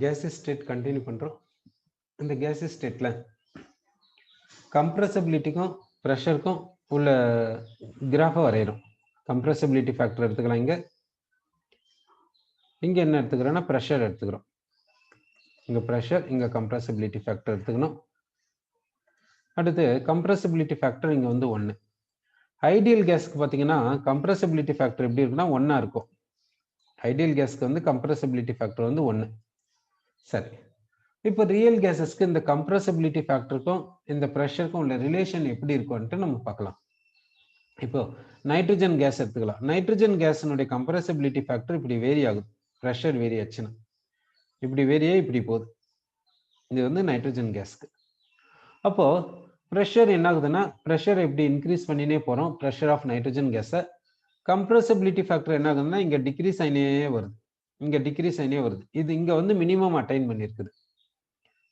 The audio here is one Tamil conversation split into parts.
gaseous state continue பண்றோம். இந்த gaseous stateல compressibilityக்கும் pressureக்கும் உள்ள கிராஃபை வரையறோம். compressibility factor எடுத்துக்கலாம். இங்க என்ன எடுத்துக்கிறோம்னா pressure எடுத்துக்கிறோம். இங்க pressure, இங்க compressibility factor எடுத்துக்கணும். அடுத்து compressibility factor இங்க வந்து 1. ஐடியல் கேஸ்க்கு பாத்தீங்கன்னா compressibility factor எப்படி இருக்குன்னா 1 இருக்கும். ஐடியல் கேஸ்க்கு வந்து compressibility factor வந்து 1. சரி, இப்போ ரியல் கேஸஸ்க்கு இந்த compressibility factorக்கும் இந்த pressureக்கும் உள்ள ரிலேஷன் எப்படி இருக்கும்னு நம்ம பார்க்கலாம். இப்போ நைட்ரஜன் கேஸ் எடுத்துக்கலாம். நைட்ரஜன் கேஸினுடைய compressibility factor இப்படி வேரி ஆகுது. பிரஷர் வேரி ஆச்சுன்னா இப்படி வேரியே இப்படி போகுது. இது வந்து நைட்ரஜன் கேஸ்க்கு. அப்போ பிரஷர் என்ன ஆகுதுன்னா பிரஷர் எப்படி இன்க்ரீஸ் பண்ணினே போறோம். பிரஷர் ஆஃப் நைட்ரஜன் கேஸை compressibility factor என்ன ஆகுதுன்னா இங்க டிக்ரீஸ் ஆயினே வருது. இங்க டிக்ரீஸ் ஆயினே வருது. இது இங்க வந்து மினிமம் அட்டைன் பண்ணிருக்குது.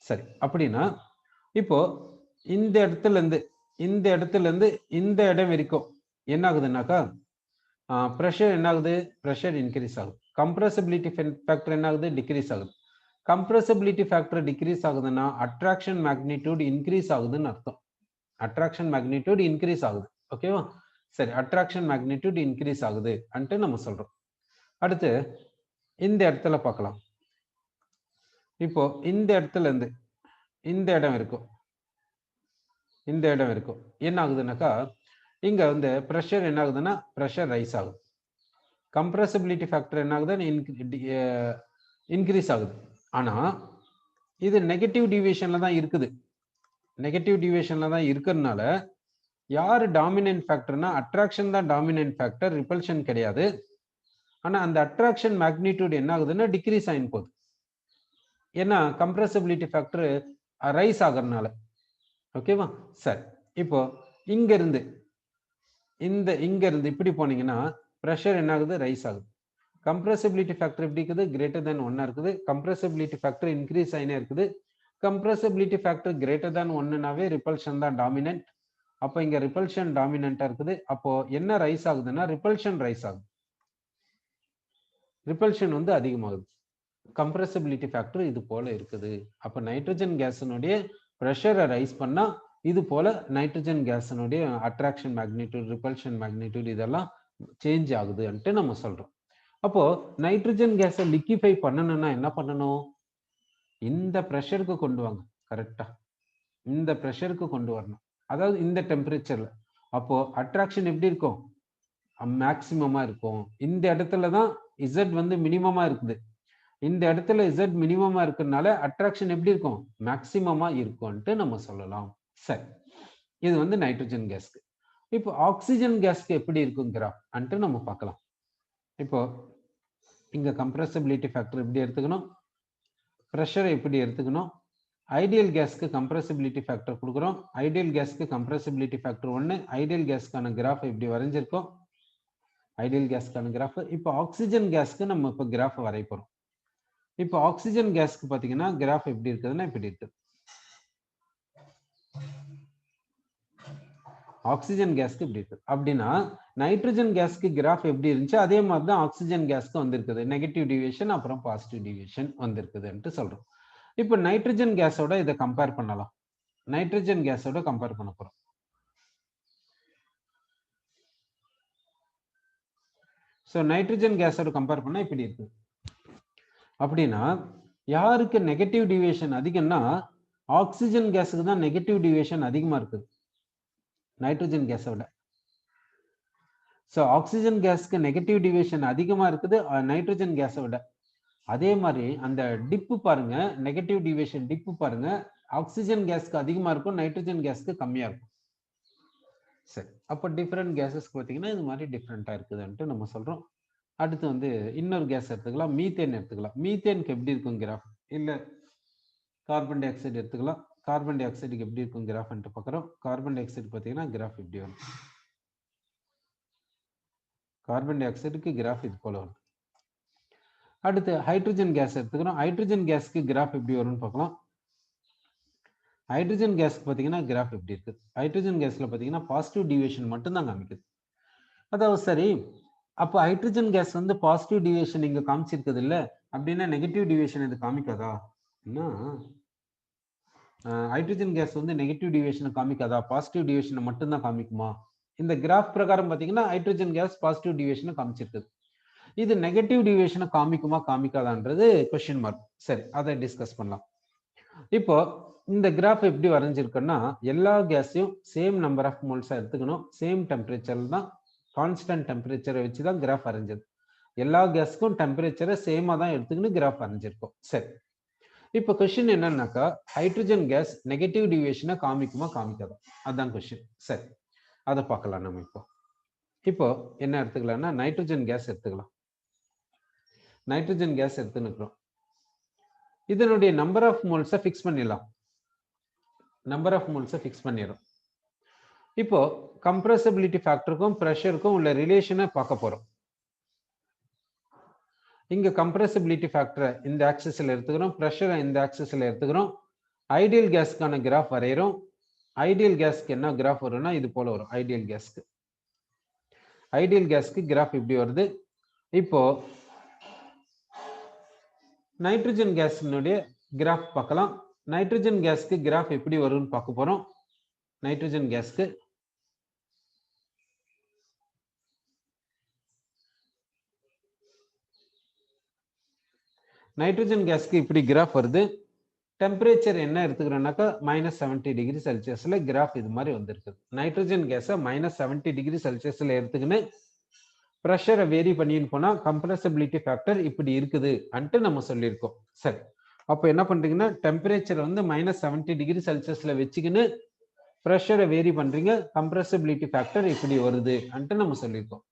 சரி, அப்படின்னா இப்போ இந்த இடத்துல இருந்து இந்த இடம் வரைக்கும் என்ன ஆகுதுன்னாக்கா பிரஷர் என்ன ஆகுது, பிரஷர் இன்க்ரீஸ் ஆகுது. compressibility factor என்ன ஆகுது, டிக்ரீஸ் ஆகுது. compressibility factor டிக்ரீஸ் ஆகுதுன்னா அட்ராக்ஷன் மேக்னிடியூட் இன்க்ரீஸ் ஆகுதுன்னு அர்த்தம். அட்ராக்ஷன் மேக்னிடியூட் இன்க்ரீஸ் ஆகுது. ஓகேவா? சரி, அட்ராக்ஷன் மேக்னிடியூட் இன்க்ரீஸ் ஆகுது அன்ட்டு நம்ம சொல்றோம். அடுத்து இந்த இடத்துல பார்க்கலாம். இப்போ இந்த இடத்துல இருந்து இந்த இடம் இருக்கும், இந்த இடம் இருக்கும். என்ன ஆகுதுன்னாக்கா இங்க வந்து பிரஷர் என்ன ஆகுதுன்னா பிரஷர் ரைஸ் ஆகுது. compressibility factor என்ன ஆகுதுன்னு இன்க்ரீஸ் ஆகுது. ஆனா இது நெகட்டிவ் டிவியேஷன்ல தான் இருக்குது. நெகட்டிவ் டிவியேஷன்ல தான் இருக்கிறதுனால யார் டாமினன்ட் ஃபேக்டர்னா அட்ராக்ஷன் தான் டாமினன்ட் ஃபேக்டர், ரிப்பல்ஷன் கிடையாது. ஆனா அந்த அட்ராக்ஷன் மேக்னிடியூட் என்ன ஆகுதுன்னா டிக்ரீஸ் ஆயின் போகுது. ஏன்னா compressibility factor ரைஸ் ஆகிறதுனால. ஓகேவா? சரி, இப்போ இங்க இருந்து இப்படி போனீங்கன்னா பிரஷர் என்ன ஆகுது, ரைஸ் ஆகுது. compressibility factor எப்படி இருக்குது, கிரேட்டர் than 1 இருக்குது. compressibility factor இன்க்ரீஸ் ஆயினே இருக்குது. compressibility factor கிரேட்டர் than 1னாவே ரிப்பல்ஷன் தான் டாமினன்ட். அப்போ இங்க ரிப்பல்ஷன் டாமினன்ட்டா இருக்குது. அப்போ என்ன ரைஸ் ஆகுதுன்னா ரிப்பல்ஷன் ரைஸ் ஆகுது. ரிப்பல்ஷன் வந்து அதிகமாகுது. compressibility factor இது போல இருக்குது. அப்ப நைட்ரஜன் கேஸினுடைய பிரஷரை ரைஸ் பண்ணா இது போல நைட்ரஜன் கேஸினுடைய அட்ராக்ஷன் மேக்னிடியூட், ரிப்பல்ஷன் மேக்னிடியூட் இதெல்லாம் சேஞ்ச் ஆகுதுன்ட்டு நம்ம சொல்றோம். அப்போ நைட்ரஜன் கேஸை லிக்விஃபை பண்ணணும்னா என்ன பண்ணணும், இந்த பிரஷருக்கு கொண்டு வாங்க. கரெக்டா இந்த பிரஷருக்கு கொண்டு வரணும், அதாவது இந்த டெம்பரேச்சர்ல. அப்போ அட்ராக்ஷன் எப்படி இருக்கும், மேக்சிமமா இருக்கும். இந்த இடத்துல தான் Z வந்து மினிமமா இருக்குது. இந்த இடத்துல Z மினிமமா இருக்கிறதுனால அட்ராக்ஷன் எப்படி இருக்கும், மேக்சிமமா இருக்கும்ட்டு நம்ம சொல்லலாம். சரி, இது வந்து நைட்ரஜன் கேஸ்க்கு. இப்போ ஆக்சிஜன் கேஸ்க்கு எப்படி இருக்கும் கிராஃப் அன்ட்டு நம்ம பார்க்கலாம். இப்போ இங்க compressibility factor எப்படி எடுத்துக்கணும், பிரஷரை எப்படி எடுத்துக்கணும். ஐடியல் கேஸ்க்கு compressibility factor கொடுக்குறோம். ஐடியல் கேஸ்க்கு compressibility factor 1. ஐடியல் கேஸ்க்கான கிராஃப் இப்படி வரைஞ்சிருக்கோம். ஐடியல் கேஸ்க்கான கிராஃப். இப்போ ஆக்சிஜன் கேஸ்க்கு நம்ம இப்போ கிராஃப் வரைய போறோம். இப்போ ஆக்சிஜன் கேஸ்க்கு பாத்தீங்கன்னா கிராஃப் எப்படி இருக்குதுன்னா இப்படி இருக்கு. ஆக்சிஜன் கேஸ்க்கு இப்படி இருக்கு. அப்படின்னா நைட்ரஜன் கேஸ்க்கு கிராஃப் எப்படி இருந்துச்சு அதே மாதிரி தான் ஆக்சிஜன் கேஸ்க்கு வந்திருக்குது. நெகட்டிவ் டிவியேஷன் அப்புறம் பாசிட்டிவ் டிவியேஷன் வந்திருக்குதுன்ட்டு சொல்றோம். இப்போ நைட்ரஜன் கேஸோட இதை கம்பேர் பண்ணலாம். நைட்ரஜன் கேஸோட கம்பேர் பண்ண போறோம். ஸோ நைட்ரஜன் கேஸோட கம்பேர் பண்ணா இப்படி இருக்கு. அப்படின்னா யாருக்கு நெகட்டிவ் டிவியேஷன் அதிகம்னா ஆக்சிஜன் கேஸுக்கு தான் நெகட்டிவ் டிவியேஷன் அதிகமா இருக்குது நைட்ரஜன் கேஸை விட. ஸோ ஆக்சிஜன் கேஸ்க்கு நெகட்டிவ் டிவியேஷன் அதிகமா இருக்குது நைட்ரஜன் கேஸை விட. அதே மாதிரி அந்த டிப்பு பாருங்க, நெகட்டிவ் டிவியேஷன் டிப்பு பாருங்க, ஆக்சிஜன் கேஸ்க்கு அதிகமா இருக்கும், நைட்ரஜன் கேஸ்க்கு கம்மியா இருக்கும். சரி, அப்போ டிஃப்ரெண்ட் கேஸஸ்க்கு பார்த்தீங்கன்னா இது மாதிரி டிஃப்ரெண்டா இருக்குதுன்ட்டு நம்ம சொல்றோம். அடுத்து வந்து இன்னொரு கேஸ் எடுத்துக்கலாம், மீத்தேன் எடுத்துக்கலாம். மீத்தேனுக்கு எப்படி இருக்கும் கிராஃப், இல்லை கார்பன் டை ஆக்சைடு எடுத்துக்கலாம். கார்பன் டை ஆக்சைடுக்கு எப்படி இருக்கும் கிராஃப்ன்ட்டு பார்க்குறோம். கார்பன் டை ஆக்சைடு பார்த்தீங்கன்னா கிராஃப் இப்படி வரும். கார்பன் டை ஆக்சைடுக்கு கிராஃப் இது போல வரும். அடுத்து ஹைட்ரஜன் கேஸ் எடுத்துக்கிறோம். ஹைட்ரஜன் கேஸ்க்கு கிராஃப் எப்படி வரும்னு பார்க்கலாம். ஹைட்ரஜன் கேஸ்க்கு பார்த்தீங்கன்னா கிராஃப் எப்படி இருக்குது. ஹைட்ரஜன் கேஸ்ல பார்த்தீங்கன்னா பாசிட்டிவ் டிவியேஷன் மட்டும்தான் காமிக்குது. அதாவது சரி, அப்போ ஹைட்ரஜன் கேஸ் வந்து பாசிட்டிவ் டிவியேஷன் இங்க காமிச்சிருக்குது இல்லை, அப்படின்னா நெகட்டிவ் டிவியேஷன் இது காமிக்காதா? என்ன ஹைட்ரஜன் கேஸ் வந்து நெகட்டிவ் டிவியேஷனை காமிக்காதா? பாசிட்டிவ் டிவியேஷனை மட்டும்தான் காமிக்குமா? இந்த கிராஃப் பிரகாரம் பார்த்தீங்கன்னா ஹைட்ரஜன் கேஸ் பாசிட்டிவ் டிவியேஷனை காமிச்சிருக்குது. இது நெகட்டிவ் டிவியேஷனை காமிக்குமா காமிக்காதான்றது கொஸ்டின் மார்க். சரி, அதை டிஸ்கஸ் பண்ணலாம். இப்போ இந்த கிராஃப் எப்படி வரைஞ்சிருக்குன்னா, எல்லா கேஸையும் சேம் நம்பர் ஆஃப் மோல்ஸா எடுத்துக்கணும், சேம் டெம்பரேச்சர்ல தான், கான்ஸ்டன்ட் டெம்பரேச்சரை வச்சு தான் கிராஃப் வரைஞ்சது. எல்லா கேஸ்க்கும் டெம்பரேச்சரை சேமா தான் எடுத்துக்கணும் கிராஃப் வரைஞ்சிருக்கோம். சரி, இப்போ கொஸ்டின் என்னன்னாக்கா, ஹைட்ரஜன் கேஸ் நெகட்டிவ் டிவியேஷனை காமிக்குமா காமிக்காதா, அதுதான் கொஸ்டின். சரி, அதை பார்க்கலாம் நம்ம. இப்போ என்ன எடுத்துக்கலாம்னா, நைட்ரஜன் கேஸ் எடுத்துக்கலாம். நைட்ரஜன் கேஸ் எடுத்துன்னுக்கிறோம். இதனுடைய நம்பர் ஆஃப் மோல்ஸை ஃபிக்ஸ் பண்ணிடலாம். நம்பர் ஆஃப் மோல்ஸை ஃபிக்ஸ் பண்ணிடும். இப்போ கம்ப்ரஸபிலிட்டி ஃபேக்டருக்கும் ப்ரெஷருக்கும் உள்ள ரிலேஷனை பார்க்க போறோம். இங்க கம்ப்ரஸபிலிட்டி ஃபேக்டரை இந்த ஆக்சிஸ்ல எடுத்துக்கிறோம், ப்ரெஷரை இந்த ஆக்சிஸ்ல எடுத்துக்கிறோம். ஐடியல் கேஸ்க்கான கிராஃப் வரைகிறோம். ஐடியல் கேஸ்க்கு என்ன கிராஃப் வரும்னா இது போல வரும். ஐடியல் கேஸ்க்கு கிராஃப் இப்படி வருது. இப்போ நைட்ரஜன் கேஸினுடைய கிராஃப் பார்க்கலாம். நைட்ரஜன் கேஸ்க்கு கிராஃப் எப்படி வரும்னு பார்க்க போறோம். நைட்ரஜன் கேஸ்க்கு இப்படி கிராஃப் வருது. டெம்பரேச்சர் என்ன எடுத்துக்கிறோம்னாக்கா -70 டிகிரி செல்சியஸ்ல கிராஃப் இது மாதிரி வந்திருக்கு. நைட்ரஜன் கேஸை -70 டிகிரி செல்சியஸ்ல எடுத்துக்கின்னு ப்ரெஷரை வேரி பண்ணின்னு போனா கம்ப்ரஸபிலிட்டி ஃபேக்டர் இப்படி இருக்குது அன்ட்டு நம்ம சொல்லியிருக்கோம். சரி, அப்போ என்ன பண்றீங்கன்னா, டெம்பரேச்சர் வந்து -70 டிகிரி செல்சியஸ்ல வச்சுக்கின்னு ப்ரெஷரை வேரி பண்றீங்க, கம்ப்ரஸபிலிட்டி ஃபேக்டர் இப்படி வருது அன்ட்டு நம்ம சொல்லியிருக்கோம்.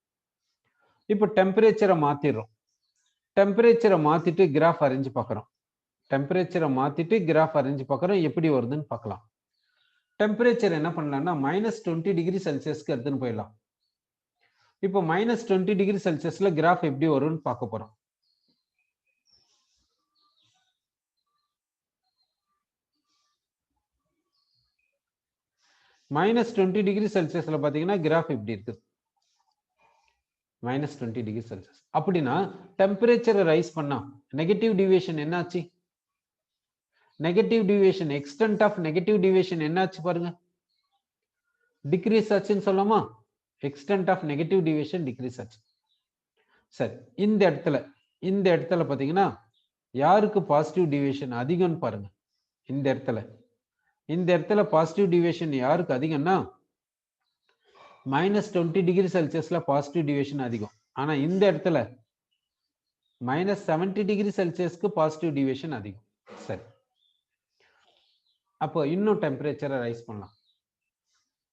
இப்போ டெம்பரேச்சரை மாத்திடுறோம். டெம்பரேச்சரை மாத்திட்டு கிராஃப் அரேஞ்ச் பார்க்குறோம். எப்படி வருதுன்னு பார்க்கலாம். டெம்பரேச்சர் என்ன பண்ணலாம்னா -20 டிகிரி செல்சியஸ்க்கு எடுத்துன்னு போயிடலாம். இப்போ -20 டிகிரி செல்சியஸ்ல கிராஃப் எப்படி வரும்னு பார்க்க போறோம். -20 டிகிரி செல்சியஸ்ல பாத்தீங்கன்னா கிராஃப் இப்படி இருக்கு. -20 டிகிரி செல்சியஸ் அப்படின்னா டெம்பரேச்சரை ரைஸ் பண்ணா நெகட்டிவ் டிவியேஷன் என்னாச்சு? Negative deviation, extent of negative deviation என்னாச்சு பாருங்க, டிக்ரீஸ் ஆச்சுன்னு சொல்லலாமா? Extent of negative deviation decrease ஆச்சு. சரி, இந்த இடத்துல பாத்தீங்கன்னா யாருக்கு பாசிட்டிவ் டிவியேஷன் அதிகம்னு பாருங்க. இந்த இடத்துல பாசிட்டிவ் டிவியேஷன் யாருக்கு அதிகம்னா -20 டிகிரி செல்சியஸ்ல பாசிட்டிவ் டிவியேஷன் அதிகம். ஆனா இந்த இடத்துல -70 டிகிரி செல்சியஸ்க்கு பாசிட்டிவ் டிவியேஷன் அதிகம். சரி, அப்போ இன்னும் டெம்பரேச்சரை ரைஸ் பண்ணலாம்.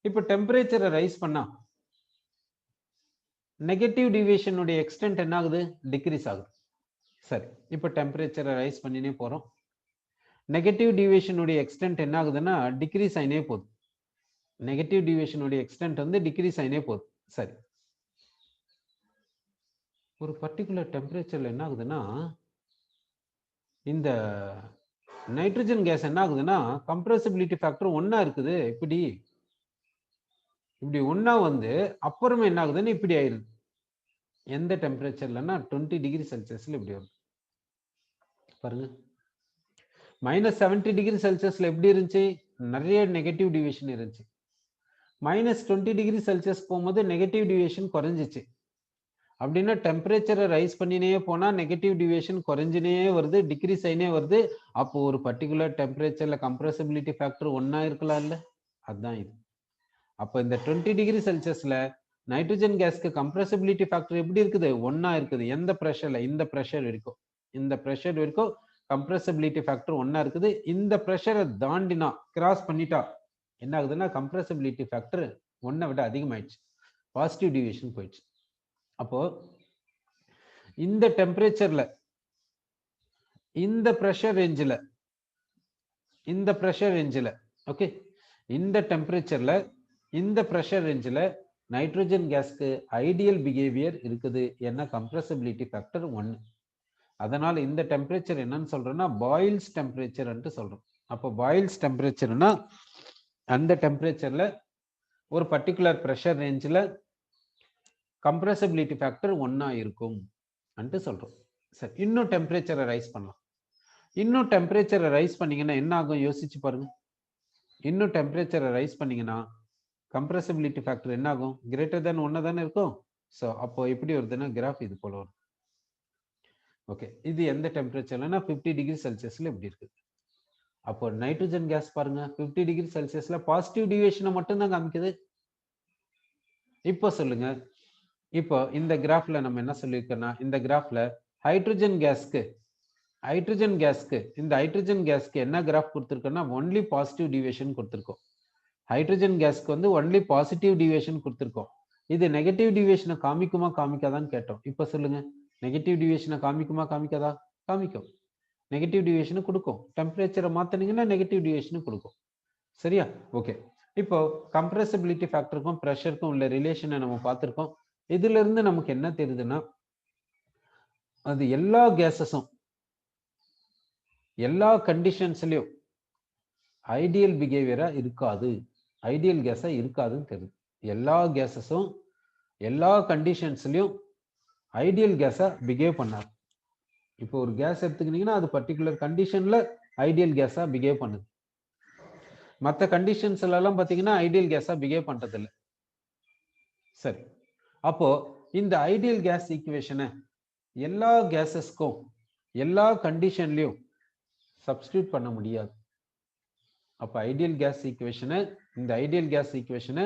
இப்போ டெம்பரேச்சரை ரைஸ் பண்ணா நெகட்டிவ் டிவியேஷனுடைய எக்ஸ்டென்ட் என்ன ஆகுது? டிக்ரீஸ் ஆகுது. சரி, இப்போ டெம்பரேச்சரை ரைஸ் பண்ணினே போறோம். நெகட்டிவ் டிவியேஷனுடைய எக்ஸ்டென்ட் என்ன ஆகுதுன்னா டிக்ரீஸ் ஆயினே போகுது. நெகட்டிவ் டிவியேஷனுடைய எக்ஸ்டென்ட் வந்து டிக்ரீஸ் ஆயினே போகுது. சரி, ஒரு பர்டிகுலர் டெம்பரேச்சர்ல என்ன ஆகுதுன்னா இந்த நைட்ரஜன் கேஸ் என்ன ஆகுதுன்னா கம்ப்ரஸபிலிட்டி ஃபேக்டர் 1 இருக்குது. இப்படி 1 வந்து அப்புறமே என்ன ஆகுதுன்னு இப்படி ஆயிருது. எந்த டெம்பரேச்சர்லன்னா 20 டிகிரி செல்சியஸ்ல இப்படி வருது பாருங்க. -70 டிகிரி செல்சியஸ்ல எப்படி இருந்துச்சு? நிறைய நெகட்டிவ் டிவியேஷன் இருந்துச்சு. -20 டிகிரி செல்சியஸ் போகும்போது நெகட்டிவ் டிவியேஷன் குறைஞ்சிச்சு. அப்படின்னா டெம்பரேச்சரை ரைஸ் பண்ணினே போனா நெகட்டிவ் டிவியேஷன் குறைஞ்சினே வருது, டிக்ரீஸ் ஆயினே வருது. அப்போ ஒரு பர்டிகுலர் டெம்பரேச்சர்ல கம்ப்ரஸபிலிட்டி ஃபேக்டர் 1 இருக்கலாம் இல்ல, அதுதான் இது. அப்போ இந்த 20 டிகிரி செல்சியஸ்ல நைட்ரஜன் கேஸ்க்கு கம்ப்ரஸபிலிட்டி ஃபேக்டர் எப்படி இருக்குது? 1 இருக்குது. எந்த ப்ரெஷர்ல? இந்த ப்ரெஷர் வரைக்கும் கம்ப்ரஸபிலிட்டி ஃபேக்டர் 1 இருக்குது. இந்த ப்ரெஷரை தாண்டினா, கிராஸ் பண்ணிட்டா என்ன ஆகுதுன்னா கம்ப்ரஸபிலிட்டி ஃபேக்டர் 1 விட அதிகமாயிடுச்சு, பாசிட்டிவ் டிவியேஷன் போயிடுச்சு. அப்போ இந்த டெம்பரேச்சர்ல, இந்த ப்ரெஷர் ரேஞ்சில் ஓகே, இந்த டெம்பரேச்சர்ல இந்த ப்ரெஷர் ரேஞ்சில் நைட்ரஜன் கேஸ்க்கு ஐடியல் பிஹேவியர் இருக்குது. என்ன? Compressibility factor 1. அதனால இந்த டெம்பரேச்சர் என்னன்னு சொல்றோம்னா பாயில்ஸ் டெம்பரேச்சர் சொல்றோம். அப்போ பாயில்ஸ் டெம்பரேச்சர்னா அந்த டெம்பரேச்சர்ல ஒரு பர்டிகுலர் ப்ரெஷர் ரேஞ்சில் கம்ப்ரஸபிலிட்டி ஃபேக்டர் 1 இருக்கும் சொல்றோம். சரி, இன்னும் டெம்பரேச்சரை ரைஸ் பண்ணலாம். இன்னும் டெம்பரேச்சரை ரைஸ் பண்ணீங்கன்னா என்ன ஆகும் யோசிச்சு பாருங்க. இன்னும் டெம்பரேச்சரை ரைஸ் பண்ணீங்கன்னா கம்ப்ரசிபிலிட்டி ஃபேக்டர் என்ன ஆகும்? கிரேட்டர் தென் 1 தானே இருக்கும். ஸோ அப்போ எப்படி வருதுன்னா கிராஃப் இது போல வரும். ஓகே, இது எந்த டெம்பரேச்சர்லன்னா 50 டிகிரி செல்சியஸ்ல இப்படி இருக்குது. அப்போ நைட்ரஜன் கேஸ் பாருங்க 50 டிகிரி செல்சியஸ்ல பாசிட்டிவ் டிவியேஷனை மட்டும் தான் காமிக்குது. இப்போ சொல்லுங்க, இப்போ இந்த கிராஃப்ல நம்ம என்ன சொல்லியிருக்கோம்னா, இந்த கிராஃப்ல ஹைட்ரஜன் கேஸ்க்கு இந்த ஹைட்ரஜன் கேஸ்க்கு என்ன கிராஃப் கொடுத்துருக்கோம்னா ஒன்லி பாசிட்டிவ் டிவியேஷன் கொடுத்துருக்கோம். ஹைட்ரஜன் கேஸ்க்கு வந்து ஒன்லி பாசிட்டிவ் டிவியேஷன் கொடுத்துருக்கோம். இது நெகட்டிவ் டிவியேஷனை காமிக்குமா காமிக்காதான்னு கேட்டோம். இப்போ சொல்லுங்க, நெகட்டிவ் டிவியேஷனை காமிக்குமா காமிக்காதா? காமிக்கும். நெகட்டிவ் டிவியேஷன் கொடுக்கும். டெம்பரேச்சரை மாத்தினீங்கன்னா நெகட்டிவ் டிவியேஷன் கொடுக்கும். சரியா? ஓகே, இப்போ கம்ப்ரசிபிலிட்டி ஃபேக்டருக்கும் ப்ரெஷருக்கும் உள்ள ரிலேஷனை நம்ம பார்த்துருக்கோம். இதுல இருந்து நமக்கு என்ன தெரியுதுன்னா, அது எல்லா கேஸஸும் எல்லா கண்டிஷன்ஸ்லயும் ஐடியல் பிஹேவியரா இருக்காது, ஐடியல் கேஸா இருக்காதுன்னு தெரியுது. எல்லா கேஸஸும் எல்லா கண்டிஷன்ஸ்லயும் ஐடியல் கேஸா பிஹேவ் பண்ணாது. இப்போ ஒரு கேஸ் எடுத்துக்கிட்டீங்கன்னா அது பர்டிகுலர் கண்டிஷன்ல ஐடியல் கேஸா பிஹேவ் பண்ணுது. மற்ற கண்டிஷன்ஸ்ல எல்லாம் பாத்தீங்கன்னா ஐடியல் கேஸா பிஹேவ் பண்றது இல்லை. சரி, அப்போ இந்த ஐடியல் கேஸ் ஈக்குவேஷனை எல்லா கேஸஸ்க்கும் எல்லா கண்டிஷன்லயும் சப்ஸ்டிடியூட் பண்ண முடியாது. அப்ப ஐடியல் கேஸ் ஈக்குவேஷனை இந்த ஐடியல் கேஸ் ஈக்குவேஷனை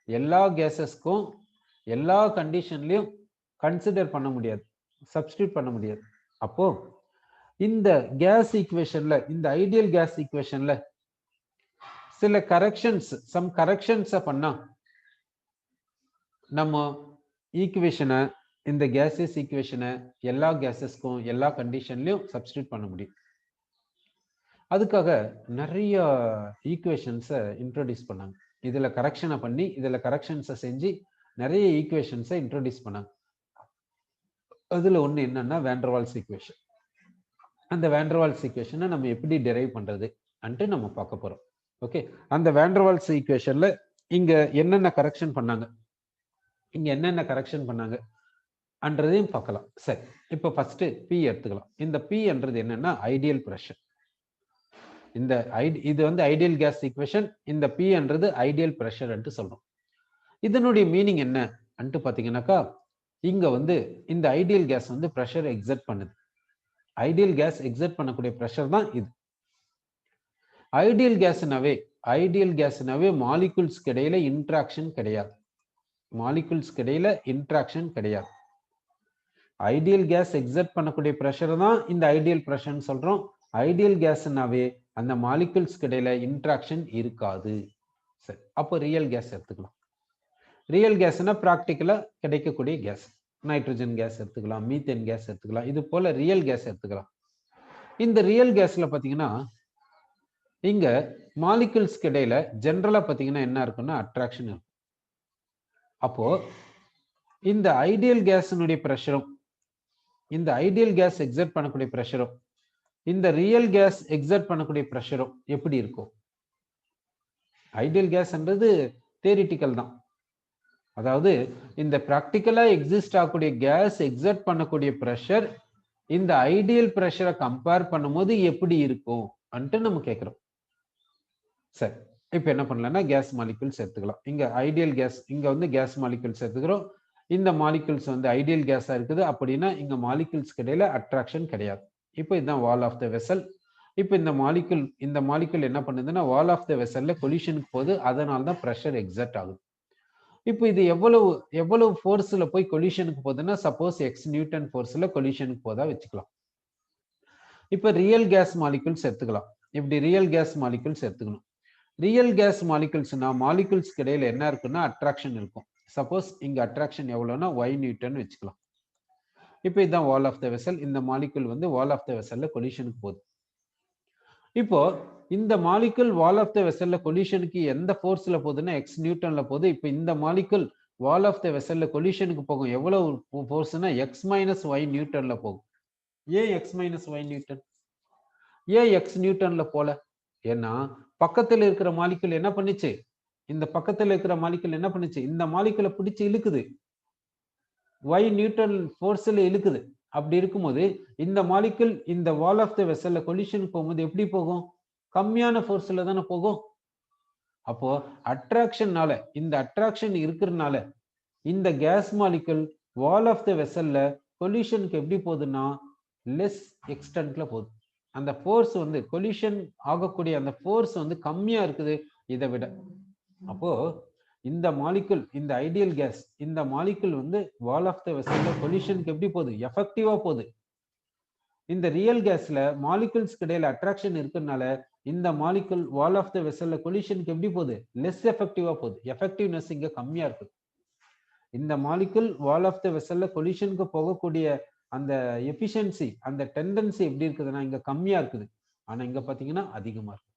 எல்லா கேஸஸ்க்கும் எல்லா கண்டிஷன்லயும் கன்சிடர் பண்ண முடியாது, சப்ஸ்டிடியூட் பண்ண முடியாது. அப்போ இந்த கேஸ் ஈக்குவேஷன்ல இந்த ஐடியல் கேஸ் ஈக்குவேஷன்ல சில கரெக்ஷன்ஸ் சம் கரெக்ஷன்ஸை பண்ணா நம்ம ஈக்குவேஷனை இந்த கேஸஸ் ஈக்குவேஷனை எல்லா கேஸஸ்க்கும் எல்லா கண்டிஷன்லயும் சப்ஸ்டிடியூட் பண்ண முடியும். அதுக்காக நிறைய ஈக்குவேஷன்ஸை இன்ட்ரோடியூஸ் பண்ணாங்க. இதுல கரெக்ஷனை பண்ணி இதுல கரெக்ஷன்ஸை செஞ்சு நிறைய ஈக்குவேஷன்ஸை இன்ட்ரோடியூஸ் பண்ணாங்க. அதுல ஒண்ணு என்னன்னா வேண்டர்வால்ஸ் ஈக்குவேஷன். அந்த வேண்டர்வால்ஸ் ஈக்குவேஷனை நம்ம எப்படி டெரைவ் பண்றது அன்ட்டு நம்ம பார்க்க போறோம். ஓகே, அந்த வேண்டர்வால்ஸ் ஈக்குவேஷன்ல இங்க என்னென்ன கரெக்ஷன் பண்ணாங்க, இங்க என்னென்ன கரெக்ஷன் பண்ணாங்க அன்றதையும் பார்க்கலாம். சரி, இப்போ ஃபர்ஸ்ட் பி எடுத்துக்கலாம். இந்த பி என்றது என்னன்னா ஐடியல் பிரஷர். இந்த இது வந்து ஐடியல் கேஸ் ஈக்குவேஷன். இந்த பி என்றது ஐடியல் பிரஷர் என்று சொல்றோம். இதனுடைய மீனிங் என்ன அன்ட்டு பாத்தீங்கன்னாக்கா, இங்க வந்து இந்த ஐடியல் கேஸ் வந்து பிரஷர் எக்ஸர்ட் பண்ணுது. ஐடியல் கேஸ் எக்ஸர்ட் பண்ணக்கூடிய பிரஷர் தான் இது. ஐடியல் கேஸ்னாவே மாலிகுல்ஸ்க்கு இடையில இன்ட்ராக்ஷன் கிடையாது. மாலிகுல்ஸ்க்கு இடையில இன்ட்ராக்ஷன் கிடையாது. ஐடியல் கேஸ் எக்ஸர்ட் பண்ணக்கூடிய பிரஷர் தான் இந்த ஐடியல் பிரஷர்னு சொல்றோம். ஐடியல் கேஸ்னாவே அந்த மாலிகுல்ஸ்க்கு இடையில இன்ட்ராக்ஷன் இருக்காது. சரி, அப்போ ரியல் கேஸ் எடுத்துக்கலாம். ரியல் கேஸ்னா பிராக்டிக்கலா கிடைக்கக்கூடிய கேஸ். நைட்ரஜன் கேஸ் எடுத்துக்கலாம், மீத்தேன் கேஸ் எடுத்துக்கலாம், இது போல ரியல் கேஸ் எடுத்துக்கலாம். இந்த ரியல் கேஸ்ல பாத்தீங்கன்னா இங்க மாலிகுல்ஸ்க்கு இடையில ஜெனரலா பாத்தீங்கன்னா என்ன இருக்குன்னா அட்ராக்ஷன் இருக்கும். அப்போ இந்த ஐடியல் கேஸினுடைய பிரஷரும் இந்த ஐடியல் கேஸ் எக்ஸர்ட் பண்ணக்கூடிய பிரஷரும் இந்த ரியல் கேஸ் எக்ஸர்ட் பண்ணக்கூடிய பிரஷரும் எப்படி இருக்கும்? ஐடியல் கேஸ்ன்றது தியரிட்டிக்கல் தான். அதாவது இந்த பிராக்டிக்கலா எக்ஸிஸ்ட் ஆகக்கூடிய கேஸ் எக்ஸர்ட் பண்ணக்கூடிய பிரஷர் இந்த ஐடியல் பிரஷரை கம்பேர் பண்ணும்போது எப்படி இருக்கும் அன்ட்டு நம்ம கேட்கிறோம். சரி, இப்போ என்ன பண்ணலாம்னா கேஸ் மாலிகுல்ஸ் எடுத்துக்கலாம். இங்க ஐடியல் கேஸ், இங்க வந்து கேஸ் மாலிகுல்ஸ் எடுத்துக்கிறோம். இந்த மாலிகுல்ஸ் வந்து ஐடியல் கேஸா இருக்குது அப்படின்னா இங்க மாலிகுல்ஸ்க்கு இடையில அட்ராக்ஷன் கிடையாது. இப்போ இதுதான் வால் ஆஃப் த வெசல். இப்போ இந்த மாலிகுல் என்ன பண்ணுதுன்னா வால் ஆஃப் த வெசல்ல கொலிஷனுக்கு போகுது. அதனால தான் பிரஷர் எக்ஸர்ட் ஆகுது. இப்போ இது எவ்வளவு ஃபோர்ஸ்ல போய் கொலிஷனுக்கு போகுதுன்னா சப்போஸ் எக்ஸ் நியூட்டன் ஃபோர்ஸ்ல கொலிஷனுக்கு போதா வச்சுக்கலாம். இப்போ ரியல் கேஸ் மாலிகுல்ஸ் எடுத்துக்கலாம். இப்படி ரியல் கேஸ் மாலிகுல்ஸ் எடுத்துக்கணும். ரியல் கேஸ் மாலிகுல்ஸ்னா மாலிகுல்ஸ்க்கு இடையில என்ன இருக்குன்னா அட்ராக்ஷன் இருக்கும். சப்போஸ் இங்க அட்ராக்ஷன் எவ்வளவுன்னா y நியூட்டன் வச்சுக்கலாம். இப்போ இதுதான் வால் ஆஃப் த வெசல். இந்த மாலிகுல் வந்து வால் ஆஃப் த வெசல்ல கொலிஷனுக்கு போகுது. இப்போ இந்த மாலிகுல் வால் ஆஃப் த வெசல்ல கொலிஷனுக்கு எந்த ஃபோர்ஸ்ல போகுதுன்னா எக்ஸ் நியூட்டன்ல போகுது. இப்போ இந்த மாலிகுல் வால் ஆஃப் த வெசல்ல கொலிஷனுக்கு போகும் எவ்வளவு ஃபோர்ஸ்னா எக்ஸ் மைனஸ் ஒய் நியூட்டன்ல போகும். ஏன் எக்ஸ் மைனஸ் ஒய் நியூட்டன்? ஏன் எக்ஸ் நியூட்டன்ல போல? ஏன்னா பக்கத்துல இருக்கிற மாலிகுல் என்ன பண்ணுச்சு, இந்த பக்கத்துல இருக்கிற மாலிகுல் என்ன பண்ணுச்சு, இந்த மாலிகுலை பிடிச்சு இழுக்குது, ஒய் நியூட்டன் ஃபோர்ஸ்ல இழுக்குது. அப்படி இருக்கும்போது இந்த மாலிகுல் இந்த வால் ஆஃப் த வெசல்ல கொலிஷனுக்கு போகும்போது எப்படி போகும்? கம்மியான ஃபோர்ஸ்ல தானே போகும். அப்போ அட்ராக்ஷன்னால, இந்த அட்ராக்ஷன் இருக்கிறதுனால இந்த gas molecule wall of the வெசல்ல கொலிஷனுக்கு எப்படி போகுதுன்னா லெஸ் எக்ஸ்டென்ட்ல போகுது. அந்த ஃபோர்ஸ் வந்து கொலிஷன் ஆகக்கூடிய அந்த ஃபோர்ஸ் வந்து கம்மியா இருக்குது இதை விட. அப்போ இந்த மாலிகுல், இந்த ஐடியல் கேஸ், இந்த மாலிகுல் வந்து வால் ஆஃப் த வெசல்ல கொலிஷனுக்கு எப்படி போகுது? எஃபெக்டிவா போகுது. இந்த ரியல் கேஸ்ல மாலிகுல்ஸ்க்கு இடையில அட்ராக்ஷன் இருக்கிறதுனால இந்த மாலிகுல் வால் ஆஃப் த வெசல்ல கொலிஷனுக்கு எப்படி போகுது? லெஸ் எஃபெக்டிவா போகுது. எஃபெக்டிவ்னஸ் இங்க கம்மியா இருக்கு. இந்த மாலிகுல் வால் ஆஃப் த வெசல்ல கொலிஷனுக்கு போகக்கூடிய அந்த எஃபிஷியன்சி, அந்த டெண்டன்சி எப்படி இருக்குதுன்னா இங்க கம்மியா இருக்குது. ஆனா இங்க பாத்தீங்கன்னா அதிகமா இருக்கு.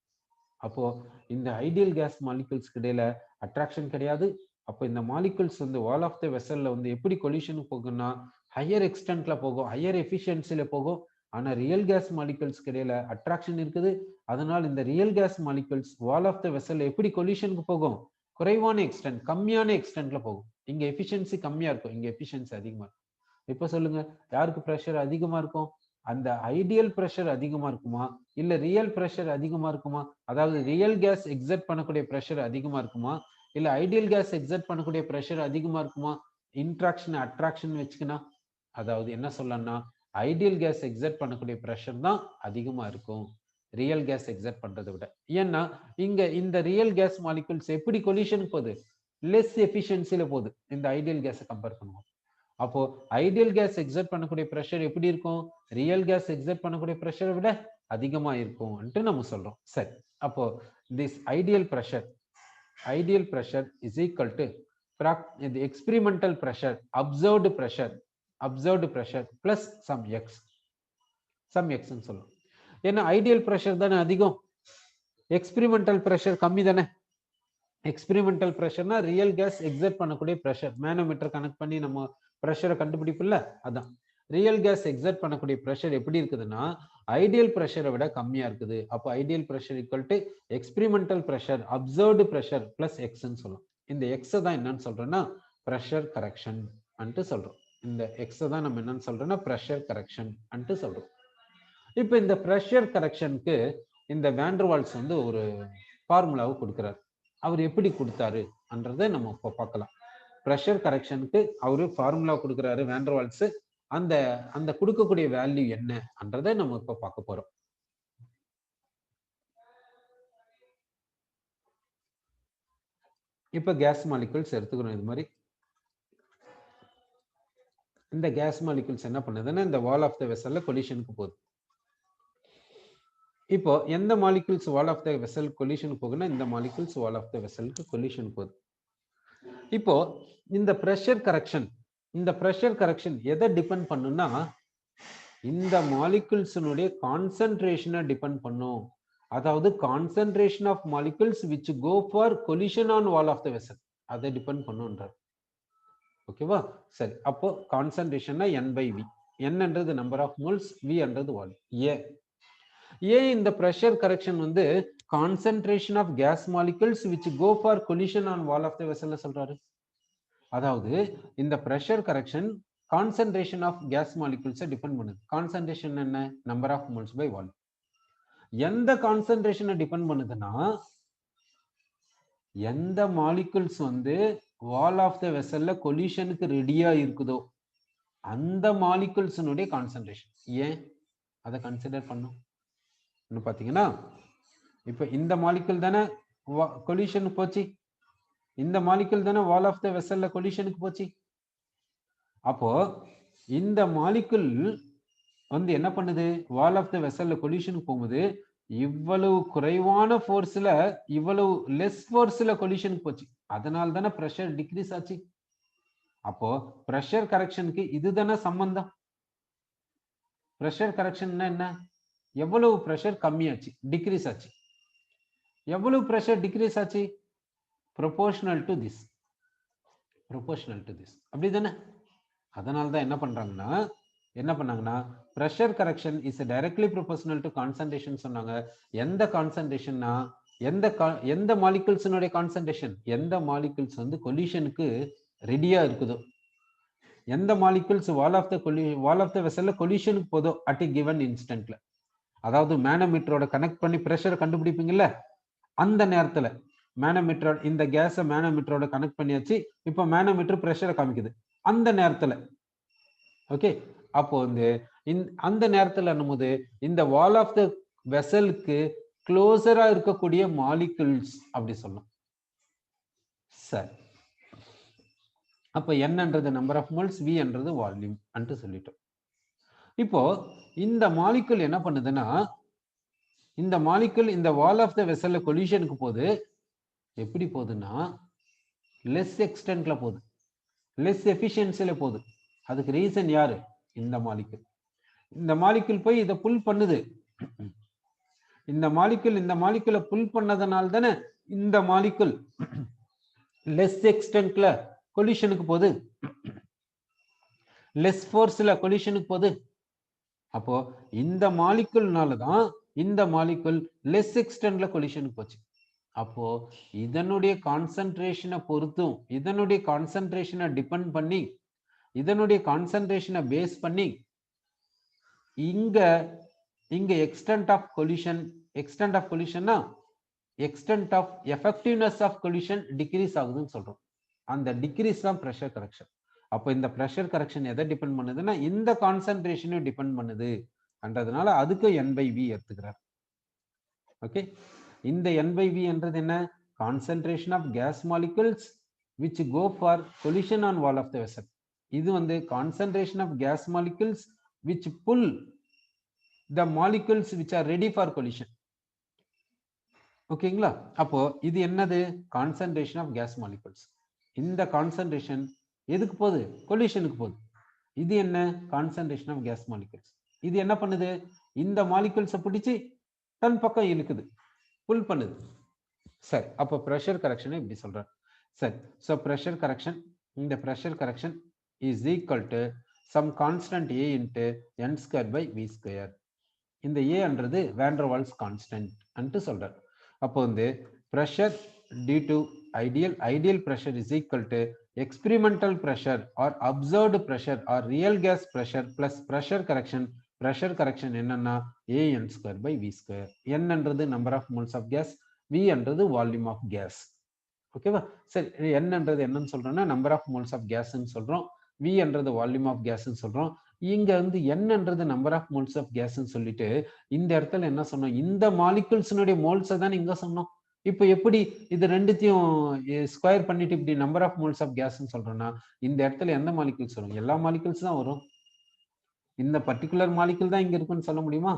அப்போ இந்த ஐடியல் கேஸ் மாலிகுல்ஸ்க்கு இடையில அட்ராக்ஷன் கிடையாது. அப்போ இந்த மாலிகுல்ஸ் வந்து வால் ஆஃப் த வெசல்ல வந்து எப்படி கொலிஷனுக்கு போகும்னா ஹையர் எக்ஸ்டென்ட்ல போகும், ஹையர் எஃபிஷியன்சில போகும். ஆனா ரியல் கேஸ் மாலிகுல்ஸ்க்கு இடையில அட்ராக்ஷன் இருக்குது. அதனால இந்த real gas molecules wall of the வெசல்ல எப்படி கொலிஷனுக்கு போகும்? குறைவான எக்ஸ்டென்ட், கம்மியான எக்ஸ்டென்ட்ல போகும். இங்க எஃபிஷியன்சி கம்மியா இருக்கும், இங்க எஃபிஷியன்சி அதிகமா இருக்கும். இப்ப சொல்லுங்க, யாருக்கு பிரஷர் அதிகமா இருக்கும்? அந்த ஐடியல் பிரஷர் அதிகமா இருக்குமா இல்ல ரியல் பிரஷர் அதிகமா இருக்குமா? அதாவது ரியல் கேஸ் எக்ஸர்ட் பண்ணக்கூடிய பிரஷர் அதிகமா இருக்குமா இல்ல ஐடியல் கேஸ் எக்ஸர்ட் பண்ணக்கூடிய பிரஷர் அதிகமா இருக்குமா? இன்ட்ராக்ஷன் அட்ராக்ஷன் வச்சுக்கினா அதாவது என்ன சொல்லலாம்னா ஐடியல் கேஸ் எக்ஸர்ட் பண்ணக்கூடிய பிரஷர் தான் அதிகமா இருக்கும் ரியல் கேஸ் எக்ஸர்ட் பண்றதை விட. ஏன்னா இங்க இந்த ரியல் கேஸ் மாலிகுல்ஸ் எப்படி கொலிஷனுக்கு போகுது? லெஸ் எஃபிஷியன்சில போகுது இந்த ஐடியல் கேஸை கம்பேர் பண்ணுவோம். அப்போ ஐடியல் கேஸ் எக்ஸர்ட் பண்ணக்கூடிய பிரஷர் எப்படி இருக்கும்? ரியல் கேஸ் எக்ஸர்ட் பண்ணக்கூடிய பிரஷரை விட அதிகமா இருக்கும்ட்டு நம்ம சொல்றோம். சரி, அப்போ this ideal pressure is equal to the experimental pressure, observed pressure plus some x ன்னு சொல்லுவோம். ஏன்னா ஐடியல் பிரஷர் தானே அதிகம், எக்ஸ்பெரிமெண்டல் பிரஷர் கம்மி தானே. எக்ஸ்பெரிமெண்டல் பிரஷர்னா ரியல் கேஸ் எக்ஸர்ட் பண்ணக்கூடிய பிரஷர், மேனோமீட்டர் கனெக்ட் பண்ணி நம்ம பிரஷரை கண்டுபிடிப்புல அதான். ரியல் கேஸ் எக்ஸர்ட் பண்ணக்கூடிய பிரஷர் எப்படி இருக்குதுன்னா ஐடியல் பிரஷரை விட கம்மியா இருக்குது. அப்போ ideal pressure equal to experimental pressure observed pressure plus எக்ஸ்ன்னு சொல்லும். இந்த எக்ஸ் தான் என்னன்னு சொல்றோம்னா பிரஷர் கரெக்ஷன் அன்ட்டு சொல்றோம். இந்த எக்ஸ் தான் நம்ம என்னன்னு சொல்றோம்னா பிரஷர் கரெக்ஷன் அன்ட்டு சொல்றோம். இப்போ இந்த பிரஷர் கரெக்ஷனுக்கு இந்த வேண்டர்வால்ஸ் வந்து ஒரு ஃபார்முலாவை கொடுக்கிறார். அவர் எப்படி கொடுத்தாரு என்றதை நம்ம இப்போ பார்க்கலாம். பிரஷர் கரெக்ஷனுக்கு அவரு ஃபார்முலா கொடுக்குறாரு வேண்டர்வால்ஸ். அந்த அந்த கொடுக்கக்கூடிய வேல்யூ என்னன்றதை நம்ம இப்ப பார்க்க போறோம். இப்ப கேஸ் மாலிகுல்ஸ் எடுத்துக்கிறோம். இது மாதிரி இந்த கேஸ் மாலிகுல்ஸ் என்ன பண்ணுதுன்னா இந்த வால் ஆஃப் த வெசல்ல கொலிஷனுக்கு போகுது. இப்போ எந்த molecules wall of the vessel கொலிஷனுக்கு போகுதுன்னா இந்த மாலிகுல்ஸ் வால் ஆஃப் த வெசலுக்கு கொலிஷன் போகுது. இப்போ இந்த பிரஷர் கரெக்ஷன் எதை டிபெண்ட் பண்ணுன்னா இந்த மாலிகுல்ஸ்னுடைய கான்சென்ட்ரேஷனை டிபெண்ட் பண்ணும். அதாவது concentration of molecules which go for collision on wall of the vessel அதை டிபெண்ட் பண்ணுன்றார். ஓகேவா? சரி, அப்போ கான்சென்ட்ரேஷன்னா n/v. n-ன்றது நம்பர் ஆஃப் மோல்ஸ், v-ன்றது வால்யூம். ஏன் இந்த பிரஷர் கரெக்ஷன் வந்து concentration of gas molecules which go for collision on wall of the vessel சொல்றாரு? அதாவது இந்த pressure correction concentration of gas மாலிகுல்ஸை டிபெண்ட் பண்ணுது. கான்சென்ட்ரேஷன் என்ன? Number of moles by volume. எந்த கான்சென்ட்ரேஷனை டிபெண்ட் பண்ணுதுன்னா எந்த மாலிகுல்ஸ் வந்து வால் ஆஃப் த வெசல்ல கொலிஷனுக்கு ரெடியா இருக்குதோ அந்த மாலிகுல்ஸ்னுடைய கான்சென்ட்ரேஷன். ஏன் அதை கன்சிடர் பண்ணும் பாத்தீங்கன்னா இப்ப இந்த மாலிகுல் தானே கொலிஷனுக்கு போச்சு, இந்த மாலிகுல் தானே வால் ஆஃப் த வெசல்ல கொலிஷனுக்கு போச்சு. அப்போ இந்த மாலிகுல் வந்து என்ன பண்ணுது? வால் ஆஃப் த வெசல்ல கொலிஷனுக்கு போகும்போது இவ்வளவு குறைவான ஃபோர்ஸ்ல இவ்வளவு லெஸ் ஃபோர்ஸ்ல கொலிஷனுக்கு போச்சு. அதனால தானே பிரஷர் டிக்ரீஸ் ஆச்சு. அப்போ பிரஷர் கரெக்ஷனுக்கு இதுதானே சம்பந்தம். பிரஷர் கரெக்ஷன் என்ன? எவ்வளவு பிரஷர் கம்மியாச்சு, டிக்ரீஸ் ஆச்சு. எவ்வளவு பிரஷர் டிக்ரீஸ் ஆச்சு? ப்ரொபோர்ஷனல் டு திஸ் அப்படிதானே. அதனால தான் என்ன பண்ணாங்கன்னா pressure correction is directly proportional to concentration சொன்னாங்க. எந்த கான்சென்ட்ரேஷன்னா எந்த மாலிகுல்ஸ்னுடைய கான்சென்ட்ரேஷன், எந்த மாலிகுல்ஸ் வந்து கொலிஷனுக்கு ரெடியா இருக்குதோ, எந்த மாலிகுல்ஸ் வால் ஆஃப் த வெசல்ல கொலிஷனுக்கு போதோ அட் கிவன் இன்ஸ்டன்ட்ல, அதாவது மேனோமீட்டரோட கனெக்ட் பண்ணி பிரஷரை கண்டுபிடிப்பீங்கல்ல, அந்த நேரத்துல மேனோமீட்டர் இந்த கேஸை மேனோமீட்டரோட கனெக்ட் பண்ணியாச்சு, இப்போ மேனோமீட்டர் பிரஷரை காமிக்குது அந்த நேரத்துல. ஓகே, அப்போ வந்து அந்த நேரத்துல என்னும்போது இந்த வால் ஆஃப் த வெசலுக்கு க்ளோசரா இருக்கக்கூடிய மாலிகுல்ஸ் அப்படி சொல்லலாம். சரி, அப்ப என்னன்றது நம்பர் ஆஃப் மோல்ஸ், வி என்றது வால்யூம் அன்ட்டு சொல்லிட்டோம். இப்போ இந்த மாலிகுல் என்ன பண்ணுதுன்னா, இந்த மாலிகுல் இந்த வால் ஆஃப் த வெசல்ல கொலிஷனுக்கு போகுது. எப்படி போகுதுன்னா லெஸ் எக்ஸ்டென்ட்ல போகுது, லெஸ் எஃபிஷியன்சில போகுது. அதுக்கு ரீசன் யாரு? இந்த மாலிகுல். இந்த மாலிகுல் போய் இதை புல் பண்ணுது. இந்த மாலிகுலை புல் பண்ணதுனால தானே இந்த மாலிகுல் லெஸ் எக்ஸ்டென்ட்ல கொலிஷனுக்கு போகுது, லெஸ் ஃபோர்ஸ்ல கொலிஷனுக்கு போகுது. அப்போ இந்த மாலிகுல்னால தான் இந்த மாலிகுல் லெஸ் எக்ஸ்டென்ட்ல கொலிஷனுக்கு போச்சு. அப்போ இதனுடைய கான்சென்ட்ரேஷனை பொறுத்தும், இதனுடைய கான்சென்ட்ரேஷனை டிபெண்ட் பண்ணி, இதனுடைய கான்சென்ட்ரேஷனை பேஸ் பண்ணி இங்க எக்ஸ்டென்ட் ஆஃப் கொலிஷன்னா extent of effectiveness of collision decrease ஆகுதுன்னு சொல்றோம். அந்த டிக்ரீஸ் தான் பிரஷர் கரெக்ஷன். அப்போ இந்த பிரஷர் கரெக்ஷன் எதை டிபெண்ட் பண்ணுதுன்னா இந்த கான்சென்ட்ரேஷனை டிபெண்ட் பண்ணுது என்றதுனால அதுக்கு N/V எடுத்துக்கிறார். ஓகே, இந்த N/V என்றது என்ன? Concentration of gas molecules which go for collision on wall of the vessel. இது வந்து concentration of gas molecules which pull the molecules which are ready for collision. ஓகேங்களா? அப்போ இது என்னது? Concentration of gas molecules. இந்த கான்சென்ட்ரேஷன் எதுக்கு போகுது? கொலிஷனுக்கு போகுது. இது என்ன? Concentration of gas molecules. இது என்ன பண்ணுது? இந்த மாலிகுல்ஸை பிடிச்சி தன் பக்கம் இழுக்குது, புல் பண்ணுது. சரி, அப்போ பிரஷர் கரெக்ஷனை இப்படி சொல்றேன். சரி, ஸோ பிரஷர் கரெக்ஷன், இந்த pressure correction is equal to some constant A into N square by V square. இந்த A என்றது வேண்டர் வால்ஸ் கான்ஸ்டன்ட் அன்ட்டு சொல்றார். அப்போ வந்து pressure due to ideal pressure is equal to experimental pressure or observed pressure or real gas pressure plus pressure correction என்னன்னா AN square by V square. N என்றது number of moles of gas, V என்றது volume of gas. ஓகேவா? சரி, N என்றது என்னன்னு சொல்றோம்னா number of moles of gas ன்னு சொல்றோம், V என்றது volume of gas ன்னு சொல்றோம். இங்க வந்து N என்றது நம்பர் ஆஃப் மோல்ஸ் ஆஃப் கேஸ்ன்னு சொல்லிட்டு இந்த இடத்துல என்ன சொன்னோம்? இந்த மாலிகுல்ஸ்னுடைய மோல்ஸை தான் இங்க சொன்னோம். இப்போ எப்படி இது ரெண்டுத்தையும் ஸ்கொயர் பண்ணிட்டு இப்படி நம்பர் ஆஃப் மோல்ஸ் ஆஃப் கேஸ்ன்னு சொல்றோம்னா இந்த இடத்துல எந்த மாலிகுல்ஸ் வரும்? எல்லா மாலிகுல்ஸ் தான் வரும். இந்த பர்டிகுலர் மாலிகுல் தான் இங்க இருக்குன்னு சொல்ல முடியுமா?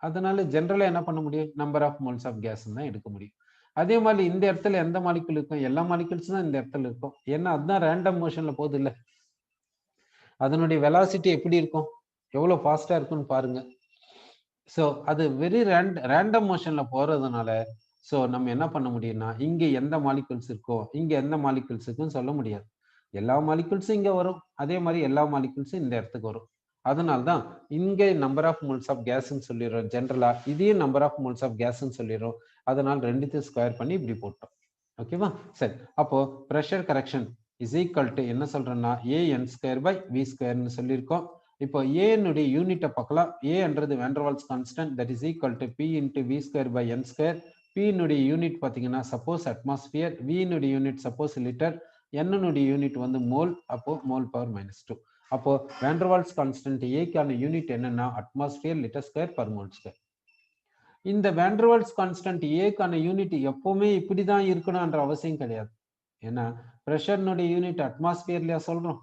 அதனால ஜென்ரலா என்ன பண்ண முடியும்? Number of moles of gas தான் எடுக்க முடியும். அதே மாதிரி இந்த இடத்துல எந்த மாலிகுல் இருக்கும்? எல்லா மாலிகுல்ஸ் தான் இந்த இடத்துல இருக்கும். ஏன்னா அதுதான் ரேண்டம் மோஷன்ல போகுது இல்ல, அதனுடைய வெலாசிட்டி எப்படி இருக்கும், எவ்வளவு ஃபாஸ்டா இருக்குன்னு பாருங்க. ஸோ அது வெரி ரேண்டம் மோஷன்ல போறதுனால ஸோ நம்ம என்ன பண்ண முடியும்னா இங்க எந்த மாலிகுல்ஸ் இருக்கோ இங்க எந்த மாலிகுல்ஸ் இருக்குன்னு சொல்ல முடியாது. எல்லா மாலிகுல்ஸும் இங்க வரும், அதே மாதிரி எல்லா மாலிகுல்ஸும் இந்த இடத்துக்கு வரும். அதனால்தான் இங்கே நம்பர் ஆஃப் மோல்ஸ் ஆஃப் கேஸ்ன்னு சொல்லிடுறோம் ஜென்ரலா, இதையும் நம்பர் ஆஃப் மோல்ஸ் ஆஃப் கேஸ்ன்னு சொல்லிடுறோம். அதனால் ரெண்டுத்தையும் ஸ்கொயர் பண்ணி இப்படி போட்டோம். ஓகேவா? சரி, அப்போ pressure correction is equal to என்ன சொல்றோம்னா AN ஸ்கொயர் பை V ஸ்கொயர்னு சொல்லியிருக்கோம். இப்போ ஏனுடைய யூனிட்டை பார்க்கலாம். A என்றது van der Waals constant, that is equal to P into V square by N square. P னுடைய யூனிட் பார்த்தீங்கன்னா சப்போஸ் அட்மாஸ்பியர், V னுடைய யூனிட் சப்போஸ் லிட்டர், N னுடைய யூனிட் வந்து மோல், அப்போ மோல் பவர் -2. அப்போ வேண்டர்வால்ஸ் கான்ஸ்டன்ட் ஏக்கான யூனிட் என்னன்னா atmosphere litre square per mole square. இந்த வேண்டர்வால்ஸ் கான்ஸ்டன்ட் ஏக்கான யூனிட் எப்பவுமே இப்படிதான் இருக்கணும்ன்ற அவசியம் கிடையாது. ஏன்னா பிரஷர்னுடைய யூனிட் அட்மாஸ்பியர்லயா சொல்றோம்,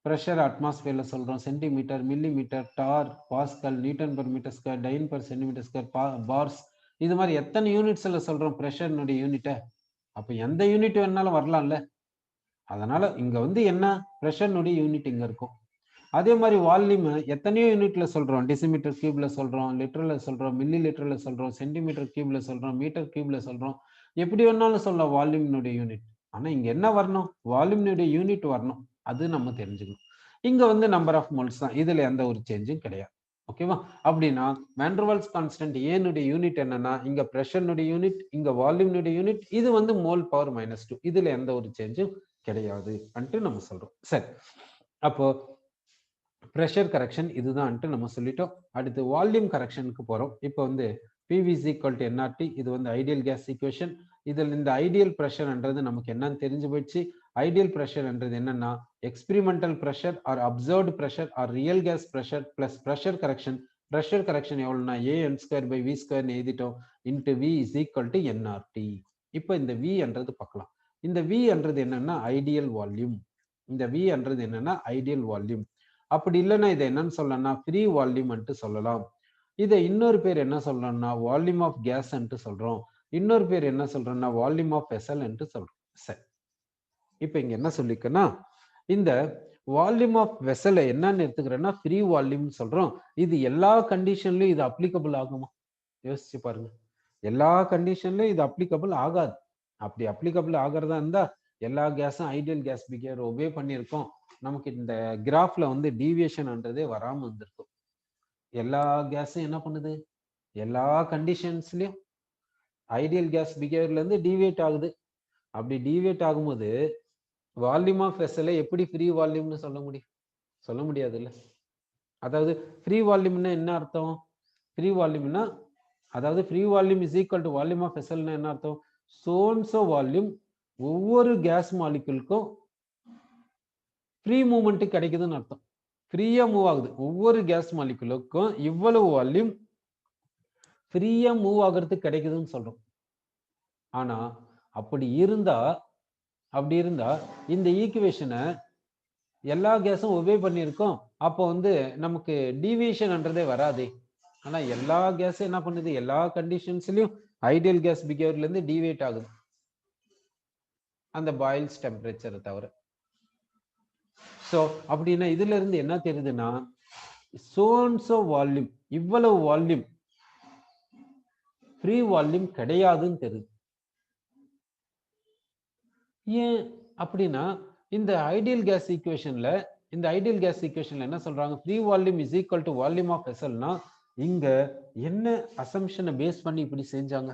பிரஷர் அட்மாஸ்பியர்ல சொல்றோம், centimetre, millimetre, torr, pascal, newton per metre square, dyne per centimetre square, bars, இது மாதிரி எத்தனை யூனிட்ஸ்ல சொல்றோம் பிரஷர்னுடைய யூனிட்டை. அப்ப எந்த யூனிட் வேணாலும் வரலாம்ல. அதனால இங்க வந்து என்ன பிரஷர்னுடைய யூனிட் இங்க இருக்கும். அதே மாதிரி வால்யூம் எத்தனையோ யூனிட்ல சொல்றோம், டெசிமீட்டர் கியூப்ல சொல்றோம், லிட்டர்ல சொல்றோம், மில்லி லிட்டர்ல சொல்றோம், சென்டிமீட்டர் கியூப்ல சொல்றோம், மீட்டர் கியூப்ல சொல்றோம், எப்படி வேணாலும் சொல்லலாம் வால்யூம்னுடைய யூனிட். ஆனா இங்க என்ன வரணும்? வால்யூம்னுடைய யூனிட் வரணும், அது நம்ம தெரிஞ்சுக்கணும். இங்க வந்து நம்பர் ஆஃப் மோல்ஸ் தான், இதுல எந்த ஒரு சேஞ்சும் கிடையாது. ஓகேவா? அப்படின்னா வேண்டர்வால்ஸ் கான்ஸ்டன்ட் ஏனுடைய யூனிட் என்னன்னா இங்க பிரஷர்னுடைய யூனிட், இங்க வால்யூம்னுடைய யூனிட், இது வந்து மோல் பவர் -2, இதுல எந்த ஒரு சேஞ்சும் கிடையாது நம்ம சொல்றோம். சரி, அப்போ ப்ரெஷர் கரெக்ஷன் இதுதான்ட்டு நம்ம சொல்லிட்டோம். அடுத்து வால்யூம் கரெக்ஷனுக்கு போறோம். இப்போ வந்து PV is equal to nRT. இது வந்து ஐடியல் கேஸ் ஈக்குவேஷன். இதில் இந்த ஐடியல் ப்ரெஷர்ன்றது நமக்கு என்னன்னு தெரிஞ்சு போயிடுச்சு. ஐடியல் ப்ரெஷர்ன்றது என்னன்னா experimental pressure or observed pressure or real gas pressure plus pressure correction. Pressure correction எவ்வளோனா AN²/V² எழுதிட்டோம் into V is equal to nRT. இப்போ இந்த V என்றது பார்க்கலாம். இந்த V என்றது என்னன்னா ஐடியல் வால்யூம். இந்த V என்றது என்னன்னா ஐடியல் வால்யூம். அப்படி இல்லைன்னா இதை என்னன்னு சொல்லலாம்னா ஃப்ரீ வால்யூம் சொல்லலாம். இதை இன்னொரு பேர் என்ன சொல்றோம்னா வால்யூம் ஆஃப் கேஸ் சொல்றோம். இன்னொரு பேர் என்ன சொல்றோம்னா வால்யூம் ஆஃப் வெசல் சொல்றோம். சரி, இப்ப இங்க என்ன சொல்லிக்கன்னா இந்த வால்யூம் ஆஃப் வெசலை என்னன்னு எடுத்துக்கிறேன்னா ஃப்ரீ வால்யூம் சொல்றோம். இது எல்லா கண்டிஷன்லயும் இது அப்ளிகபிள் ஆகுமா? யோசிச்சு பாருங்க. எல்லா கண்டிஷன்லயும் இது அப்ளிகபிள் ஆகாது. அப்படி அப்ளிகபிள் ஆகிறதா இருந்தா எல்லா கேஸும் ஐடியல் கேஸ் பிஹேவியர் ஒபே பண்ணியிருக்கோம். நமக்கு இந்த கிராஃப்ல வந்து டீவியேஷன்ன்றதே வராம இருந்திருக்கும். எல்லா கேஸும் என்ன பண்ணுது? எல்லா கண்டிஷன்ஸ்லயும் ஐடியல் கேஸ் பிஹேவியர்ல இருந்து டீவியேட் ஆகுது. அப்படி டீவியேட் ஆகும்போது வால்யூம் ஆஃப் வெசலை எப்படி ஃப்ரீ வால்யூம்னு சொல்ல முடியும்? சொல்ல முடியாது இல்ல. அதாவது ஃப்ரீ வால்யூம்னா என்ன அர்த்தம்? ஃப்ரீ வால்யூம்னா அதாவது free volume is equal to volume of வெசல்னா என்ன அர்த்தம்? சோன்சோ வால்யூம் ஒவ்வொரு கேஸ் மாலிகுலுக்கும் ஃப்ரீ மூவ்மெண்ட் கிடைக்குதுன்னு அர்த்தம். ஃப்ரீயா மூவ் ஆகுது. ஒவ்வொரு கேஸ் மாலிகுலுக்கும் இவ்வளவு வால்யூம் ஃப்ரீயா மூவ் ஆகிறதுக்கு கிடைக்குதுன்னு சொல்றோம். ஆனா அப்படி இருந்தா இந்த ஈக்குவேஷனை எல்லா கேஸும் ஒபே பண்ணியிருக்கோம். அப்போ வந்து நமக்கு டீவியேஷன்ன்றதே வராதே. ஆனா எல்லா கேஸும் என்ன பண்ணுது? எல்லா கண்டிஷன்ஸ்லயும் ஐடியல் கேஸ் பிஹேவியர்ல இருந்து டீவியேட் ஆகுது, அந்த பாயில்ஸ் டெம்பரேச்சரை தவிர. ஸோ அப்படின்னா இதுல இருந்து என்ன தெரியுதுன்னா சோன்சோ வால்யூம் இவ்வளவு வால்யூம் ஃப்ரீ வால்யூம் கிடையாதுன்னு தெரியுது. ஏன் அப்படின்னா இந்த ஐடியல் கேஸ் ஈக்குவேஷன்ல என்ன சொல்றாங்க? Free volume is equal to volume of வெசல்னா இங்க என்ன அசம்ஷனை பேஸ் பண்ணி இப்படி செஞ்சாங்க?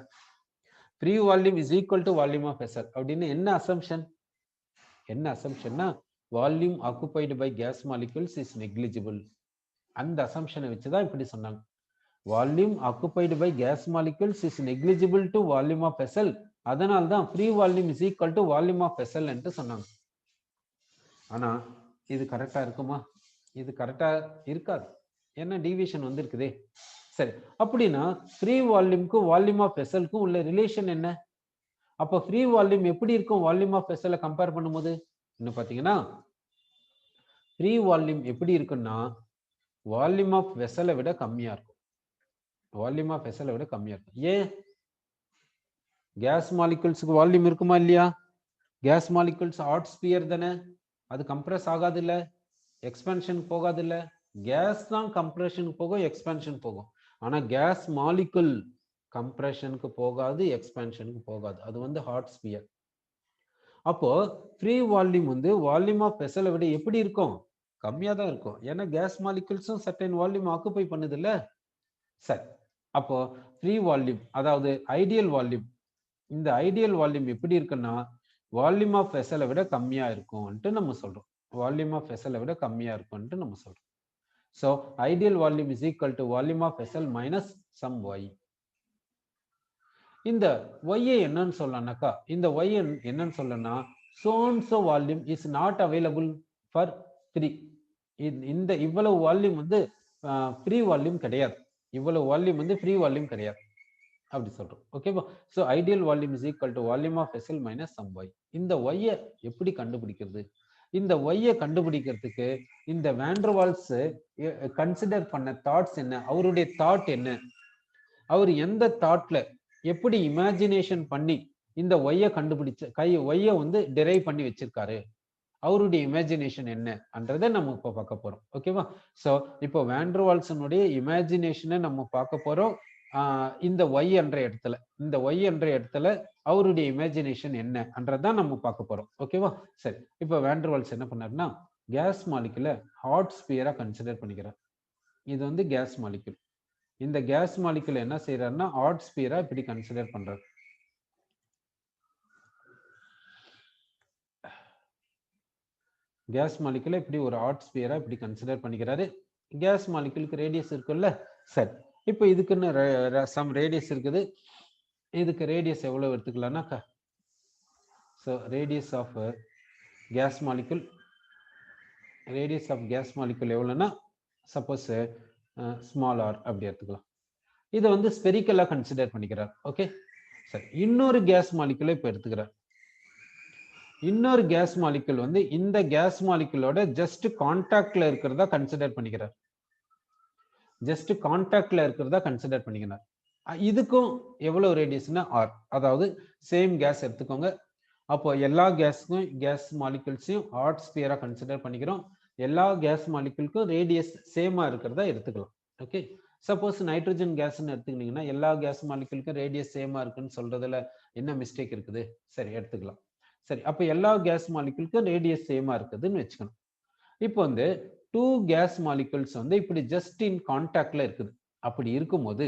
Free volume is equal to volume of vessel அப்படின்னு என்ன அசம்ஷன்னா volume occupied by gas molecules is negligible. அந்த அசம்ஷனை வச்சுதான் இப்படி சொன்னாங்க. Volume occupied by gas molecules is negligible to volume of vessel. அதனால தான் free volume is equal to volume of vessel என்று சொன்னாங்க. ஆனா இது கரெக்டா இருக்குமா? இது கரெக்டா இருக்காது. என்ன டீவியேஷன் வந்து இருக்குதே. சரி, அப்படின்னா ஃப்ரீ வால்யூம்க்கும் வால்யூம் ஆஃப் வெசலுக்கும் உள்ள ரிலேஷன் என்ன? அப்போ ஃப்ரீ வால்யூம் எப்படி இருக்கும் வால்யூம் ஆஃப் வெசலை கம்பேர் பண்ணும்போது? இன்னும் பாத்தீங்கன்னா ஃப்ரீ வால்யூம் எப்படி இருக்குன்னா வால்யூம் ஆஃப் வெசலை விட கம்மியா இருக்கும். வால்யூம் ஆஃப் வெசலை விட கம்மியா இருக்கும். ஏன்? கேஸ் மாலிகுல்ஸ்க்கு வால்யூம் இருக்குமா இல்லையா? கேஸ் மாலிகுல்ஸ் ஹாட் ஸ்பியர் தானே, அது கம்ப்ரஸ் ஆகாது இல்ல, எக்ஸ்பென்ஷன் போகாது இல்ல. கேஸ் தான் கம்ப்ரெஷனுக்கு போகும், எக்ஸ்பென்ஷன் போகும். ஆனா கேஸ் மாலிகுல் கம்ப்ரெஷனுக்கு போகாது, எக்ஸ்பென்ஷனுக்கு போகாது. அது வந்து ஹாட் ஸ்பியர். அப்போ ஃப்ரீ வால்யூம் வந்து வால்யூம் ஆஃப் வெசலை விட எப்படி இருக்கும்? கம்மியா தான் இருக்கும். ஏன்னா கேஸ் மாலிகுல்ஸும் சர்டைன் வால்யூம் ஆக்குபை பண்ணுது இல்ல. சரி, அப்போ ஃப்ரீ வால்யூம் அதாவது ஐடியல் வால்யூம், இந்த ஐடியல் வால்யூம் எப்படி இருக்குன்னா வால்யூம் ஆஃப் வெசலை விட கம்மியா இருக்கும்ட்டு நம்ம சொல்றோம். வால்யூம் ஆஃப் வெசலை விட கம்மியா இருக்கும்ட்டு நம்ம சொல்றோம். So ideal volume is equal to volume of vessel minus some y. இந்த y என்னன்னு சொல்லனாக்கா இந்த y என்னன்னு சொல்லனா so and so volume is not available for free. இந்த இவ்வளவு வால்யூம் வந்து ஃப்ரீ வால்யூம் கிடையாது. இவ்வளவு வால்யூம் வந்து ஃப்ரீ வால்யூம் கிடையாது அப்படி சொல்றோம். ஓகேவா? So ideal volume is equal to volume of vessel minus some y. இந்த y எப்படி கண்டுபிடிக்கிறது? இந்த y கண்டுபிடிக்கிறதுக்கு இந்த வேண்டர்வால்ஸ் கன்சிடர் பண்ண தாட்ஸ் என்ன, அவருடைய தாட் என்ன, அவர் எந்த தாட்ல எப்படி இமேஜினேஷன் பண்ணி இந்த y கண்டுபிடிச்ச y வந்து டிரைவ் பண்ணி வச்சிருக்காரு, அவருடைய இமேஜினேஷன் என்னன்றதை நம்ம இப்போ பார்க்க போறோம். ஓகேவா? சோ இப்போ வேண்டர்வால்ஸனுடைய இமேஜினேஷனை நம்ம பார்க்க போறோம். இந்த y என்ற இடத்துல அவருடைய இமேஜினேஷன் என்னன்றதான் நம்ம பார்க்க போறோம். ஓகேவா? சரி, இப்போ வேண்டர்வால்ஸ் என்ன பண்ணாருன்னா கேஸ் மாலிகுலை ஹாட் ஸ்பியரா கன்சிடர் பண்ணிக்கிறார். இது வந்து கேஸ் மாலிகுல். இந்த கேஸ் மாலிகுலை என்ன செய்யறாருன்னா ஹாட் ஸ்பியரா இப்படி கன்சிடர் பண்றாரு. கேஸ் மாலிகுலை இப்படி ஒரு ஹாட் ஸ்பியரா இப்படி கன்சிடர் பண்ணிக்கிறாரு. கேஸ் மாலிகுலுக்கு ரேடியஸ் இருக்குல்ல. சரி, இப்போ இதுக்குன்னு சம் ரேடியஸ் இருக்குது. இதுக்கு ரேடியஸ் எவ்வளவு எடுத்துக்கலாம்னா, so radius of gas molecule எவ்வளோன்னா சப்போஸ் ஸ்மால் ஆர் அப்படி எடுத்துக்கலாம். இதை வந்து ஸ்பெரிக்கலா கன்சிடர் பண்ணிக்கிறார். ஓகே, சரி. இன்னொரு கேஸ் மாலிகுலை இப்போ எடுத்துக்கிறார். இன்னொரு கேஸ் மாலிகுல் வந்து இந்த கேஸ் மாலிகுலோட ஜஸ்ட் கான்டாக்ட்ல இருக்கிறதா கன்சிடர் பண்ணிக்கிறார். ஜஸ்ட் கான்டாக்ட்ல இருக்கிறதா கன்சிடர் பண்ணிக்கிறார். இதுக்கும் எவ்வளவு ரேடியஸ்னா ஆர், அதாவது சேம் கேஸ் எடுத்துக்கோங்க. அப்போ எல்லா கேஸுக்கும் கேஸ் மாலிகுல்ஸையும் ஹாட் ஸ்பியரா கன்சிடர் பண்ணிக்கிறோம். எல்லா கேஸ் மாலிகுலுக்கும் ரேடியஸ் சேமா இருக்கிறதா எடுத்துக்கலாம். ஓகே, சப்போஸ் நைட்ரஜன் கேஸ்ன்னு எடுத்துக்கிட்டீங்கன்னா எல்லா கேஸ் மாலிகுலுக்கும் ரேடியஸ் சேமா இருக்குன்னு சொல்றதுல என்ன மிஸ்டேக் இருக்குது? சரி, எடுத்துக்கலாம். சரி, அப்போ எல்லா கேஸ் மாலிகுலுக்கும் ரேடியஸ் சேமா இருக்குதுன்னு வச்சுக்கணும். இப்போ வந்து 2 கேஸ் மாலிகுல்ஸ் வந்து இப்படி ஜஸ்ட் இன் கான்டாக்ட்ல இருக்குது. அப்படி இருக்கும்போது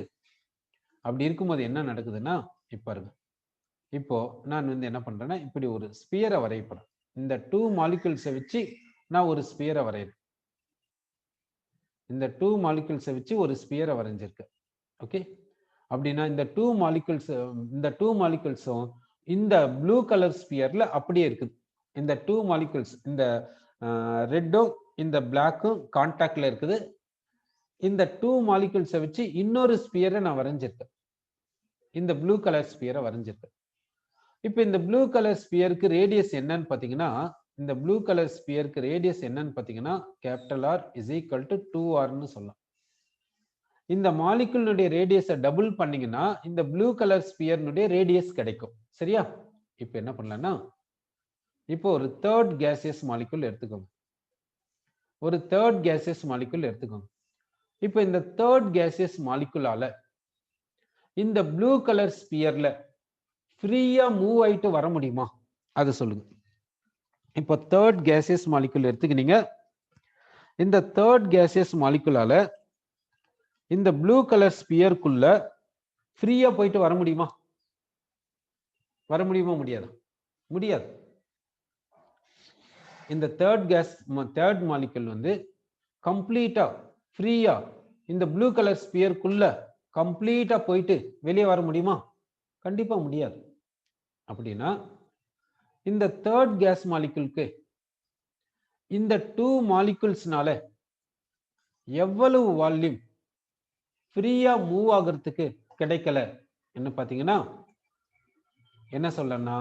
என்ன நடக்குதுன்னா, இப்ப பாருங்க. இப்போ நான் வந்து என்ன பண்றேன்னா, இப்படி ஒரு ஸ்பியரை வரையப்படுறேன். இந்த 2 மாலிகுல்ஸை வச்சு நான் ஒரு ஸ்பியரை வரைகிறேன். இந்த 2 மாலிகுல்ஸை வச்சு ஒரு ஸ்பியரை வரைஞ்சிருக்கேன். ஓகே, அப்படின்னா இந்த 2 மாலிகுல்ஸும் இந்த ப்ளூ கலர் ஸ்பியர்ல அப்படியே இருக்குது. இந்த 2 மாலிகுல்ஸ், இந்த ரெட்டும் இந்த பிளாக்கும் கான்டாக்ட்ல இருக்குது. இந்த 2 மாலிகுல்ஸை வச்சு இன்னொரு ஸ்பியரை நான் வரைஞ்சிருக்கேன். இந்த ப்ளூ கலர் ஸ்பியரை வரைஞ்சிருக்கேன். இப்போ இந்த ப்ளூ கலர் ஸ்பியருக்கு ரேடியஸ் என்னன்னு பாத்தீங்கன்னா, இந்த ப்ளூ கலர் ஸ்பியருக்கு ரேடியஸ் என்னன்னு பாத்தீங்கன்னா, capital R is equal to 2r சொல்லலாம். இந்த மாலிகுலுடைய ரேடியஸை டபுள் பண்ணீங்கன்னா இந்த ப்ளூ கலர் ஸ்பியர்னுடைய ரேடியஸ் கிடைக்கும். சரியா? இப்போ என்ன பண்ணலாம்னா, இப்போ ஒரு தேர்ட் கேசியஸ் மாலிகுல் எடுத்துக்கோங்க. இப்போ இந்த தேர்ட் கேசியஸ் மாலிகுலால இந்த ப்ளூ கலர் ஸ்பியர்ல ஃப்ரீயா மூவ் ஆயிட்டு வர முடியுமா? அது சொல்லுங்க. இப்போ தேர்ட் கேசியஸ் மாலிகுல் எடுத்துக்கினீங்க. இந்த தேர்ட் கேசியஸ் மாலிகுலால இந்த ப்ளூ கலர் ஸ்பியருக்குள்ள ஃப்ரீயா போயிட்டு வர முடியுமா? முடியாது. இந்த தேர்ட் மாலிகுல் வந்து கம்ப்ளீட்டா ஃப்ரீயா இந்த ப்ளூ கலர் ஸ்பியருக்குள்ள கம்ப்ளீட்டா போயிட்டு வெளியே வர முடியுமா? கண்டிப்பா முடியாது. அப்படின்னா இந்த தேர்ட் கேஸ் மாலிகுலுக்கு இந்த 2 மாலிகுல்ஸ்னால எவ்வளவு வால்யூம் ஃப்ரீயா மூவ் ஆகிறதுக்கு கிடைக்கல என்ன பாத்தீங்கன்னா, என்ன சொல்லனா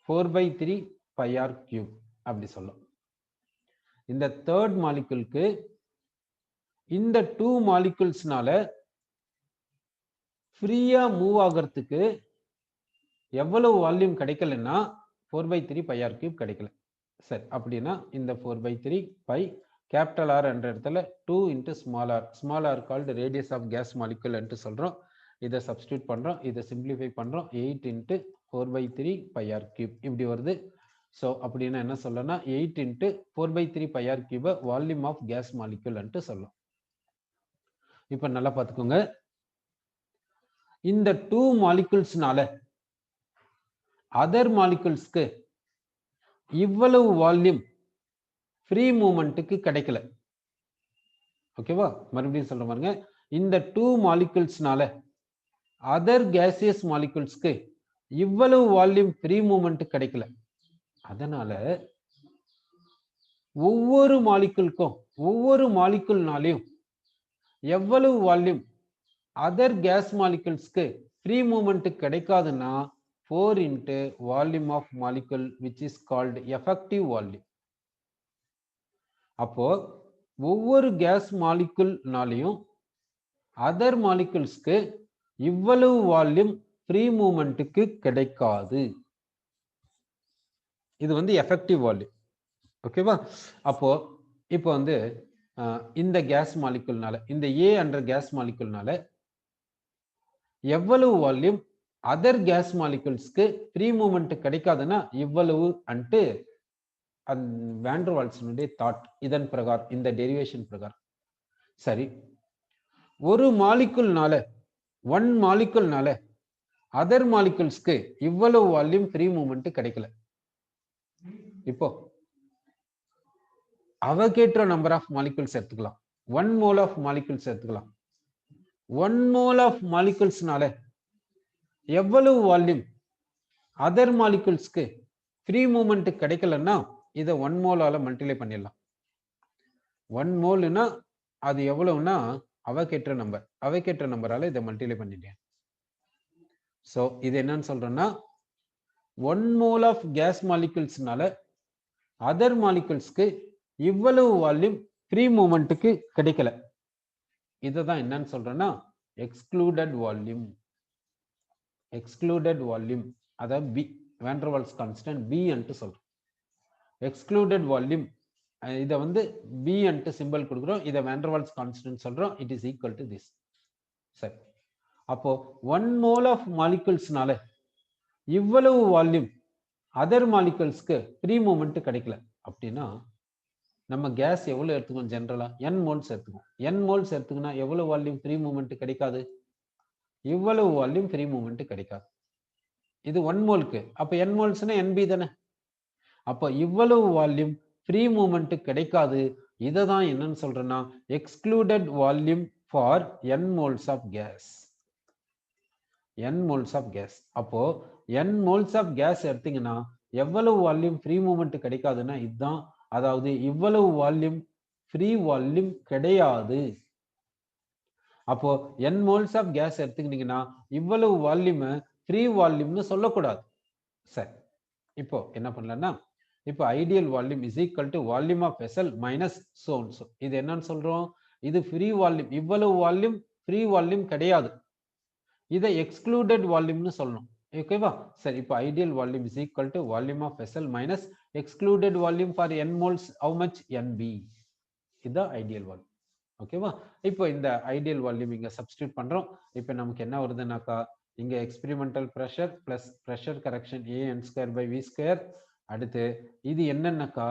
4/3 πr³ அப்படி சொல்லும். இந்த தேர்ட் மாலிகுலுக்கு இந்த 2 மாலிகுல்ஸ்னால ஃப்ரீயா மூவ் ஆகிறதுக்கு எவ்வளவு வால்யூம் கிடைக்கலன்னா 4/3 πr³ கிடைக்கல. சரி, அப்படின்னா இந்த 4/3 π கேபிட்டல் ஆர் என்ற இடத்துல 2 into small R called radius of gas molecule என்று சொல்றோம். இதை சப்ஸ்டியூட் பண்றோம், இதை சிம்பிளிஃபை பண்றோம். 8 into 4/3 πr³ இப்படி வருது. ஸோ அப்படின்னா என்ன சொல்லனா, 8 into 4/3 πr³ volume of gas molecule என்று சொல்லலாம். இப்ப நல்லா பார்த்துக்கோங்க. இந்த 2 மாலிகுல்ஸ்னால அதர் மாலிகுல்ஸ்க்கு இவ்வளவு வால்யூம் ஃப்ரீ மூவ்மெண்ட்டுக்கு கிடைக்கல. ஓகேவா? மறுபடியும் சொல்ற பாருங்க. இந்த 2 மாலிகுல்ஸ்னால அதர் கேசியஸ் மாலிகுல்ஸ்க்கு இவ்வளவு வால்யூம் ஃப்ரீ மூவ்மெண்ட் கிடைக்கல. அதனால ஒவ்வொரு மாலிகுல்னாலையும் எவ்வளவு வால்யூம் அதர் கேஸ் மாலிகுல்ஸ்க்கு ஃப்ரீ மூவ்மெண்ட் கிடைக்காதுன்னா 4 into volume of molecule which is called effective volume. அப்போ ஒவ்வொரு கேஸ் மாலிகுல்னாலையும் அதர் மாலிகுல்ஸ்க்கு இவ்வளவு வால்யூம் ஃப்ரீ மூவ்மெண்ட்டுக்கு கிடைக்காது. இது வந்து எஃபெக்டிவ் வால்யூம். ஓகேவா? அப்போ இப்போ வந்து இந்த கேஸ் மாலிகுல்னால, இந்த A என்ற கேஸ் மாலிகுல்னால எவ்வளவு வால்யூம் அதர் கேஸ் மாலிகுல்ஸ்க்கு ஃப்ரீ மூவ்மெண்ட் கிடைக்காதுன்னா இவ்வளவு அன்ட்டு வான் டெர் வால்ஸினுடைய தாட் இதன் பிரகாரம், இந்த டெரிவேஷன் பிரகாரம். சரி, ஒரு மாலிகுல்னால அதர் மாலிகுல்ஸ்க்கு இவ்வளவு வால்யூம் ஃப்ரீ மூவ்மெண்ட் கிடைக்கல. இப்போ அவகேட்ரோ நம்பர் ஆஃப் மாலிகுல்ஸ் எடுத்துக்கலாம். 1 மோல் ஆஃப் மாலிகுல்ஸ் எடுத்துக்கலாம். 1 மோல் ஆஃப் மாலிகுல்ஸ்னால எவ்வளவு வால்யூம் அதர் மாலிகுல்ஸ்க்கு ஃப்ரீ மூவ்மெண்ட் கிடைக்கலன்னா இதை 1 மோலால மல்டிப்ளை பண்ணிடலாம். 1 மோல்னா அது எவ்வளவுனா அவகேட்ரோ நம்பர். அவகேட்ரோ நம்பரால இதை மல்டிப்ளை பண்ணிட்டேன். ஸோ இது என்னன்னு சொல்றேன்னா 1 மோல் ஆஃப் கேஸ் மாலிகுல்ஸ்னால அதர் மாலிகுல்ஸ்க்கு இவ்வளவு வால்யூம் ஃப்ரீ மூவ்மெண்ட்டுக்கு கிடைக்கல. இதை தான் என்னன்னு சொல்றேன்னா எக்ஸ்க்ளூடட் வால்யூம். எக்ஸ்க்ளூடட் வால்யூம் அதாவது பி வான் டெர் வால்ஸ் கான்ஸ்டன்ட் பி என்று சொல்றோம். எக்ஸ்க்ளூடட் வால்யூம் இதை வந்து பி என்று சிம்பிள் கொடுக்குறோம். இதை வான் டெர் வால்ஸ் கான்ஸ்டன்ட் சொல்றோம். It is equal to this. சரி, அப்போ 1 மோல் ஆஃப் மாலிகுல்ஸ்னால இவ்வளவு வால்யூம் அதர் மாலிகுல்ஸ்க்கு ஃப்ரீ மூவ்மெண்ட் கிடைக்கல அப்படின்னா நம்ம கேஸ் எவ்வளவு எடுத்துக்கணும்? ஜெனரலா n மோல்ஸ் எடுத்துக்கணும். n மோல்ஸ் எடுத்துக்கினா எவ்வளவு வால்யூம் ஃப்ரீ மூவ்மெண்ட் கிடைக்காது? இவ்வளவு வால்யூம் ஃப்ரீ மூவ்மெண்ட் கிடைக்காது. இது 1 மோலுக்கு. அப்ப n மோல்ஸ்னா nb தானே. அப்ப இவ்வளவு வால்யூம் ஃப்ரீ மூவ்மெண்ட் கிடைக்காது. இதை தான் என்னன்னு சொல்றேன்னா excluded volume for n moles of gas. n moles of gas. அப்போ n மோல்ஸ் ஆஃப் கேஸ் எடுத்தீங்கன்னா எவ்வளவு வால்யூம் ஃப்ரீ மூவ்மெண்ட் கிடைக்காதுன்னா இதுதான். அதாவது இவ்வளவு வால்யூம் ஃப்ரீ வால்யூம் கிடையாது. அப்போ n மோல்ஸ் ஆஃப் கேஸ் எடுத்துக்கிட்டீங்கன்னா இவ்வளவு வால்யூம் ஃப்ரீ வால்யூம்னு சொல்லக்கூடாது. சரி, இப்போ என்ன பண்ணலாம்னா இப்போ ideal volume is equal to volume of vessel minus so and so. இது என்னன்னு சொல்றோம்? இது ஃப்ரீ வால்யூம். இவ்வளவு வால்யூம் ஃப்ரீ வால்யூம் கிடையாது. இதை எக்ஸ்க்ளூடட் வால்யூம்னு சொல்லணும். ஓகேவா? சரி, இப்போ ideal volume is equal to volume of vessel minus excluded volume for n moles how much? nb. இதுதான் ஐடியல் வால்யூம். ஓகேவா? இப்போ இந்த ஐடியல் வால்யூம் இங்க சப்ஸ்டிட்யூட் பண்றோம். இப்போ நமக்கு என்ன வருதுன்னாக்கா இங்க experimental pressure plus pressure correction an²/v². அடுத்து இது என்னன்னாக்கா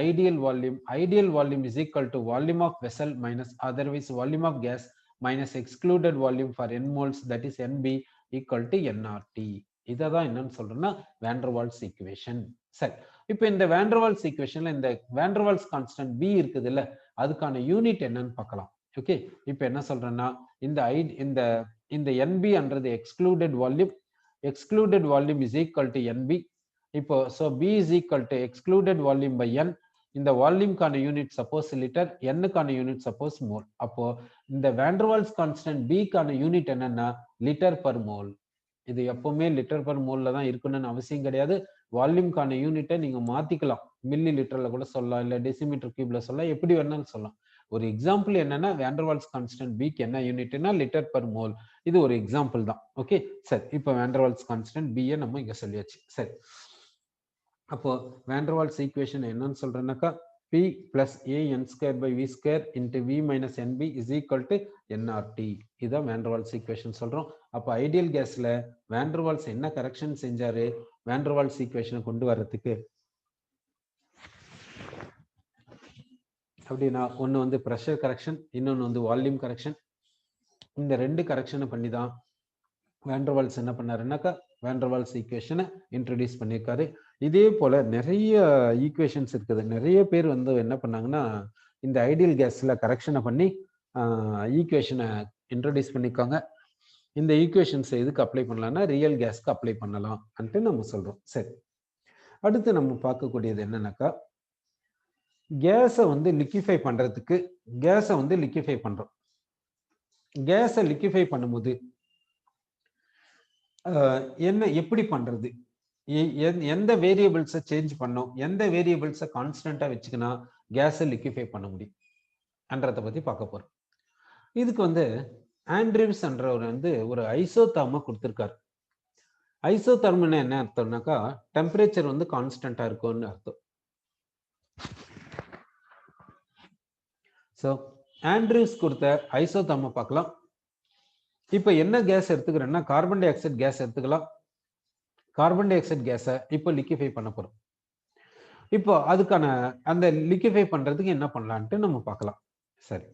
ideal volume. Ideal volume is equal to volume of vessel minus otherwise volume of gas minus excluded volume for n moles, that is nb equal to nRT. இதை தான் என்னன்னு சொல்றோம்னா வான் டெர் வால்ஸ் ஈக்குவேஷன். சரி, இப்போ இந்த வான் டெர் வால்ஸ் ஈக்குவேஷன்ல இந்த van der Waals constant b இருக்குது இல்ல, அதுக்கான யூனிட் என்னன்னு பார்க்கலாம். ஓகே, இப்போ என்ன சொல்றேன்னா இந்த nb என்றது excluded volume. Excluded volume is equal to nb. இப்போ so b is equal to excluded volume by n. இந்த வால்யூம்கான யூனிட் சப்போஸ் லிட்டர், n-க்கான யூனிட் சப்போஸ் மோல். அப்போ இந்த வான் டெர் வால்ஸ் கான்ஸ்டன்ட் b-க்கான யூனிட் என்னன்னா லிட்டர் பர் மோல். இது எப்பவுமே லிட்டர் பர் மோல்ல தான் இருக்கணும்னு அவசியம் கிடையாது. வால்யூம்கான யூனிட்டை நீங்க மாத்திக்கலாம். மில்லி லிட்டர்ல கூட சொல்லலாம், இல்ல டெசிமீட்டர் கியூப்ல சொல்லலாம், எப்படி வேணாலும் சொல்லலாம். ஒரு எக்ஸாம்பிள் என்னன்னா வான் டெர் வால்ஸ் கான்ஸ்டன்ட் b-க்கு என்ன யூனிட்னா லிட்டர் பர் மோல். இது ஒரு எக்ஸாம்பிள் தான். ஓகே, சரி, இப்போ வான் டெர் வால்ஸ் கான்ஸ்டன்ட் b-யை நம்ம இங்க சொல்லியாச்சு. சரி, அப்போ வான் டெர் வால்ஸ் ஈக்குவேஷன் என்னன்னு சொல்றேன்னாக்கா p plus an²/v² into v minus nb is equal to nRT. இதான் வான் டெர் வால்ஸ் ஈக்குவேஷன் சொல்றோம். அப்போ ஐடியல் கேஸ்ல வான் டெர் வால்ஸ் என்ன கரெக்ஷன் செஞ்சாரு வான் டெர் வால்ஸ் ஈக்குவேஷனை கொண்டு வர்றதுக்கு? அப்படின்னா ஒன்னு வந்து பிரஷர் கரெக்ஷன், இன்னொன்னு வந்து வால்யூம் கரெக்ஷன். இந்த ரெண்டு கரெக்ஷனை பண்ணி தான் வான் டெர் வால்ஸ் என்ன பண்ணாருன்னாக்கா வான் டெர் வால்ஸ் ஈக்குவேஷனை இன்ட்ரடியூஸ் பண்ணியிருக்காரு. இதே போல நிறைய ஈக்குவேஷன்ஸ் இருக்குது. நிறைய பேர் வந்து என்ன பண்ணாங்கன்னா இந்த ஐடியல் கேஸ்ல கரெக்ஷனை பண்ணி ஈக்குவேஷனை இன்ட்ரடியூஸ் பண்ணிருக்காங்க. இந்த ஈக்குவேஷன்ஸ் எதுக்கு அப்ளை பண்ணலாம்னா ரியல் கேஸ்க்கு அப்ளை பண்ணலாம் அப்படின்ட்டு நம்ம சொல்றோம். சரி, அடுத்து நம்ம பார்க்கக்கூடியது என்னன்னாக்கா கேஸை வந்து லிக்விஃபை பண்றதுக்கு கேஸை வந்து லிக்விஃபை பண்றோம். கேஸை லிக்விஃபை பண்ணும்போது என்ன எப்படி பண்றது, எந்த வேரியபிள்ஸை சேஞ்ச் பண்ணும், எந்த வேரியபிள்ஸை கான்ஸ்டன்டா வச்சுக்கினா கேஸை லிக்விஃபை பண்ண முடியும் என்றதை பத்தி பார்க்க போறோம். இதுக்கு வந்து ஆண்ட்ரூஸ் என்றவர் வந்து ஒரு ஐசோதர்மை கொடுத்திருக்காரு. ஐசோதர்ம்னா என்ன அர்த்தம்னாக்கா டெம்பரேச்சர் வந்து கான்ஸ்டன்டா இருக்கும்னு அர்த்தம். ஸோ ஆண்ட்ரூஸ் கொடுத்த ஐசோதர்மை பார்க்கலாம். இப்போ என்ன கேஸ் எடுத்துக்கிறேன்னா கார்பன் டை ஆக்சைடு கேஸ் எடுத்துக்கலாம். கார்பன் டை ஆக்சைடு கேஸை இப்போ லிக்விஃபை பண்ண போறோம். இப்போ அதுக்கான அந்த லிக்விஃபை பண்றதுக்கு என்ன பண்ணலான்ட்டு நம்ம பார்க்கலாம். சரி,